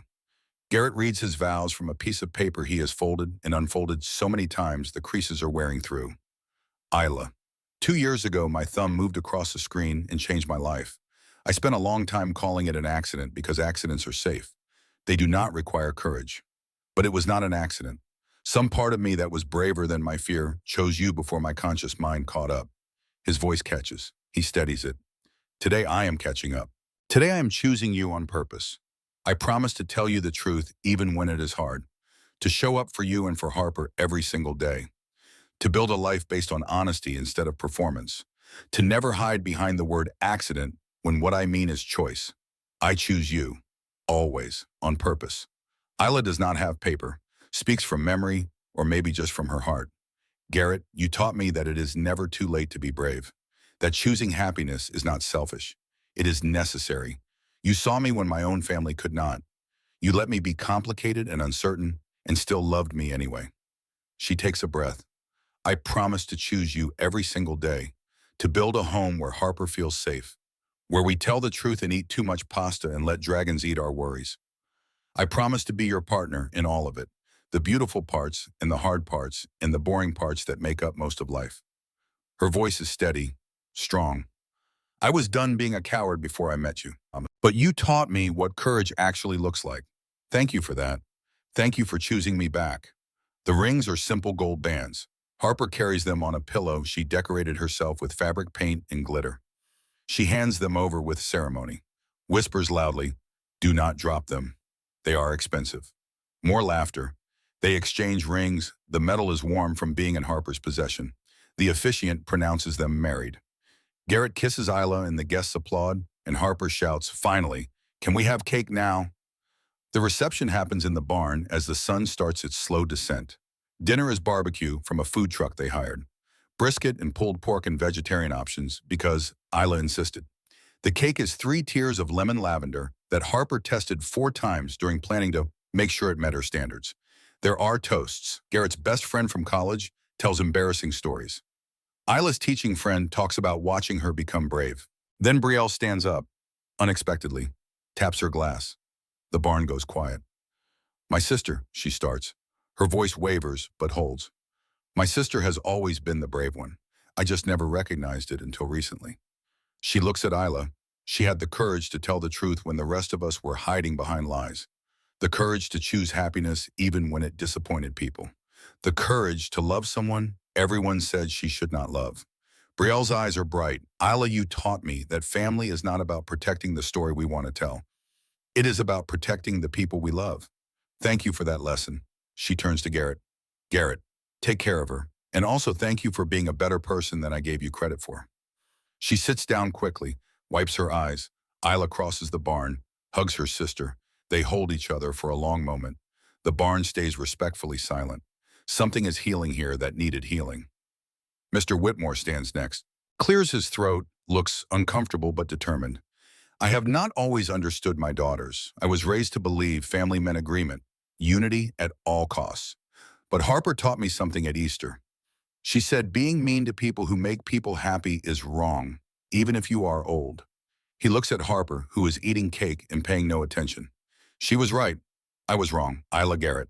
A: Garrett reads his vows from a piece of paper he has folded and unfolded so many times the creases are wearing through. Isla. 2 years ago, my thumb moved across the screen and changed my life. I spent a long time calling it an accident because accidents are safe. They do not require courage. But it was not an accident. Some part of me that was braver than my fear chose you before my conscious mind caught up. His voice catches. He steadies it. Today I am catching up. Today I am choosing you on purpose. I promise to tell you the truth even when it is hard. To show up for you and for Harper every single day. To build a life based on honesty instead of performance. To never hide behind the word accident when what I mean is choice. I choose you. Always. On purpose. Isla does not have paper. Speaks from memory or maybe just from her heart. Garrett, you taught me that it is never too late to be brave. That choosing happiness is not selfish. It is necessary. You saw me when my own family could not. You let me be complicated and uncertain and still loved me anyway. She takes a breath. I promise to choose you every single day, to build a home where Harper feels safe, where we tell the truth and eat too much pasta and let dragons eat our worries. I promise to be your partner in all of it, the beautiful parts and the hard parts and the boring parts that make up most of life. Her voice is steady, strong. I was done being a coward before I met you, but you taught me what courage actually looks like. Thank you for that. Thank you for choosing me back. The rings are simple gold bands. Harper carries them on a pillow she decorated herself with fabric paint and glitter. She hands them over with ceremony, whispers loudly, "Do not drop them. They are expensive." More laughter. They exchange rings. The metal is warm from being in Harper's possession. The officiant pronounces them married. Garrett kisses Isla and the guests applaud, and Harper shouts, "Finally, can we have cake now?" The reception happens in the barn as the sun starts its slow descent. Dinner is barbecue from a food truck they hired. Brisket and pulled pork and vegetarian options because Isla insisted. The cake is 3 tiers of lemon lavender that Harper tested 4 times during planning to make sure it met her standards. There are toasts. Garrett's best friend from college tells embarrassing stories. Isla's teaching friend talks about watching her become brave. Then Brielle stands up, unexpectedly, taps her glass. The barn goes quiet. "My sister," she starts. Her voice wavers, but holds. "My sister has always been the brave one. I just never recognized it until recently." She looks at Isla. She had the courage to tell the truth when the rest of us were hiding behind lies. The courage to choose happiness even when it disappointed people. The courage to love someone everyone said she should not love. Brielle's eyes are bright. "Isla, you taught me that family is not about protecting the story we want to tell. It is about protecting the people we love. Thank you for that lesson." She turns to Garrett. "Garrett, take care of her. And also thank you for being a better person than I gave you credit for." She sits down quickly, wipes her eyes. Isla crosses the barn, hugs her sister. They hold each other for a long moment. The barn stays respectfully silent. Something is healing here that needed healing. Mr. Whitmore stands next, clears his throat, looks uncomfortable but determined. I have not always understood my daughters. I was raised to believe family meant agreement, unity at all costs. But Harper taught me something at Easter. She said being mean to people who make people happy is wrong, even if you are old. He looks at Harper, who is eating cake and paying no attention. She was right. I was wrong. Isla Garrett.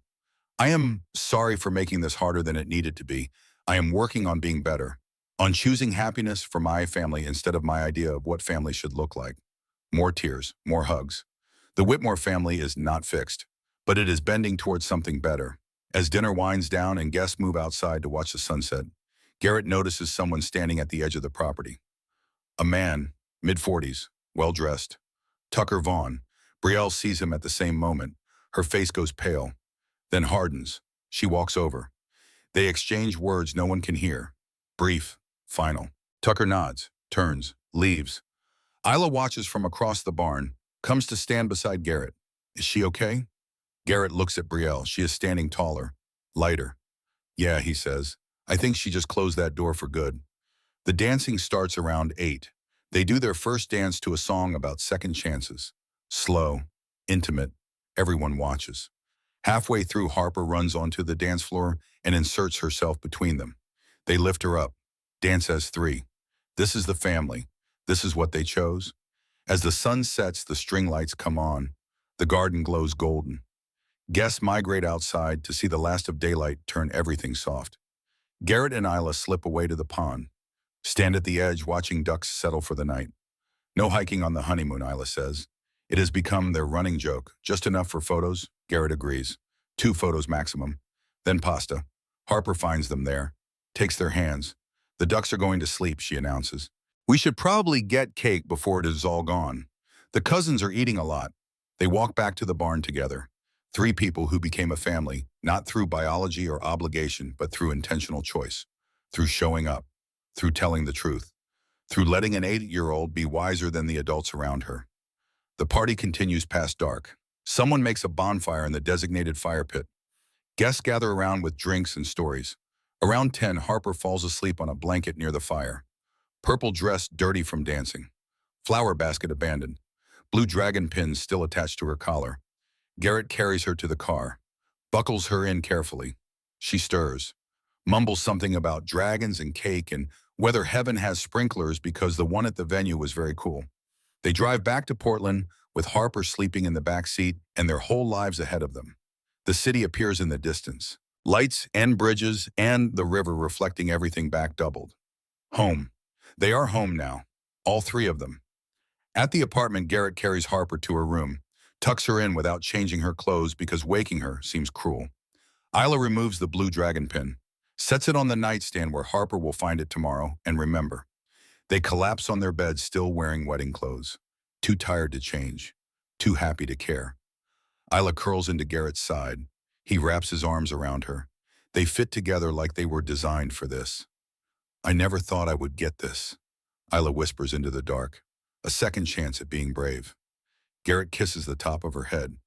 A: I am sorry for making this harder than it needed to be. I am working on being better, on choosing happiness for my family instead of my idea of what family should look like. More tears, more hugs. The Whitmore family is not fixed, but it is bending towards something better. As dinner winds down and guests move outside to watch the sunset, Garrett notices someone standing at the edge of the property. A man, mid-40s, well-dressed. Tucker Vaughn. Brielle sees him at the same moment. Her face goes pale, then hardens. She walks over. They exchange words no one can hear. Brief, final. Tucker nods, turns, leaves. Isla watches from across the barn, comes to stand beside Garrett. Is she okay? Garrett looks at Brielle. She is standing taller, lighter. Yeah, he says. I think she just closed that door for good. The dancing starts around 8. They do their first dance to a song about second chances. Slow, intimate, everyone watches. Halfway through, Harper runs onto the dance floor and inserts herself between them. They lift her up. Dance as 3. This is the family. This is what they chose. As the sun sets, the string lights come on. The garden glows golden. Guests migrate outside to see the last of daylight turn everything soft. Garrett and Isla slip away to the pond. Stand at the edge watching ducks settle for the night. No hiking on the honeymoon, Isla says. It has become their running joke. Just enough for photos? Garrett agrees. 2 photos maximum. Then pasta. Harper finds them there. Takes their hands. The ducks are going to sleep, she announces. We should probably get cake before it is all gone. The cousins are eating a lot. They walk back to the barn together. 3 people who became a family, not through biology or obligation, but through intentional choice. Through showing up. Through telling the truth. Through letting an 8-year-old be wiser than the adults around her. The party continues past dark. Someone makes a bonfire in the designated fire pit. Guests gather around with drinks and stories. Around 10, Harper falls asleep on a blanket near the fire. Purple dress dirty from dancing. Flower basket abandoned. Blue dragon pins still attached to her collar. Garrett carries her to the car. Buckles her in carefully. She stirs. Mumbles something about dragons and cake and whether heaven has sprinklers because the one at the venue was very cool. They drive back to Portland with Harper sleeping in the back seat and their whole lives ahead of them. The city appears in the distance. Lights and bridges and the river reflecting everything back doubled. Home. They are home now. All 3 of them. At the apartment, Garrett carries Harper to her room, tucks her in without changing her clothes because waking her seems cruel. Isla removes the blue dragon pin, sets it on the nightstand where Harper will find it tomorrow and remember. They collapse on their beds still wearing wedding clothes. Too tired to change. Too happy to care. Isla curls into Garrett's side. He wraps his arms around her. They fit together like they were designed for this. I never thought I would get this. Isla whispers into the dark. A second chance at being brave. Garrett kisses the top of her head.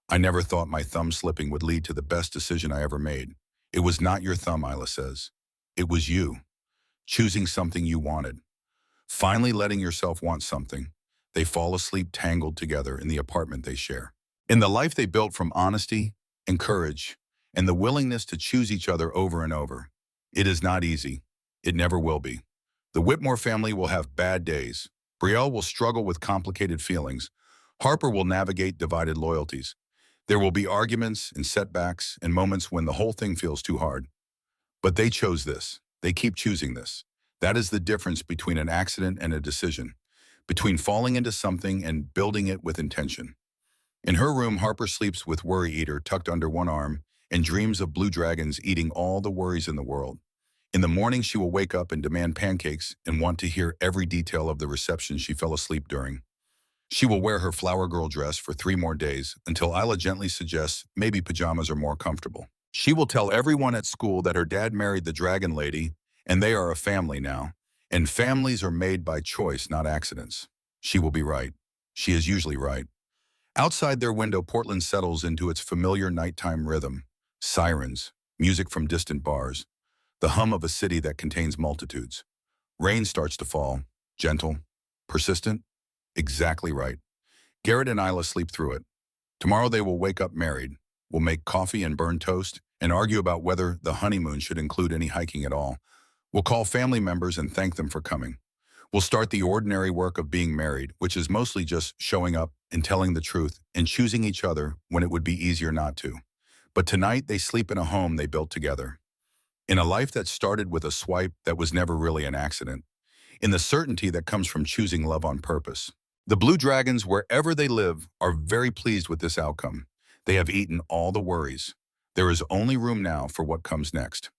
A: I never thought my thumb slipping would lead to the best decision I ever made. It was not your thumb, Isla says. It was you. Choosing something you wanted. Finally letting yourself want something. They fall asleep tangled together in the apartment they share. In the life they built from honesty and courage and the willingness to choose each other over and over. It is not easy. It never will be. The Whitmore family will have bad days. Brielle will struggle with complicated feelings. Harper will navigate divided loyalties. There will be arguments and setbacks and moments when the whole thing feels too hard. But they chose this. They keep choosing this. That is the difference between an accident and a decision, between falling into something and building it with intention. In her room, Harper sleeps with Worry Eater tucked under one arm and dreams of blue dragons eating all the worries in the world. In the morning, she will wake up and demand pancakes and want to hear every detail of the reception she fell asleep during. She will wear her flower girl dress for 3 more days until Isla gently suggests maybe pajamas are more comfortable. She will tell everyone at school that her dad married the dragon lady and they are a family now. And families are made by choice, not accidents. She will be right. She is usually right. Outside their window, Portland settles into its familiar nighttime rhythm. Sirens, music from distant bars, the hum of a city that contains multitudes. Rain starts to fall, gentle, persistent, exactly right. Garrett and Isla sleep through it. Tomorrow they will wake up married, will make coffee and burn toast, and argue about whether the honeymoon should include any hiking at all. We'll call family members and thank them for coming. We'll start the ordinary work of being married, which is mostly just showing up and telling the truth and choosing each other when it would be easier not to. But tonight they sleep in a home they built together, in a life that started with a swipe that was never really an accident, in the certainty that comes from choosing love on purpose. The Blue Dragons, wherever they live, are very pleased with this outcome. They have eaten all the worries. There is only room now for what comes next.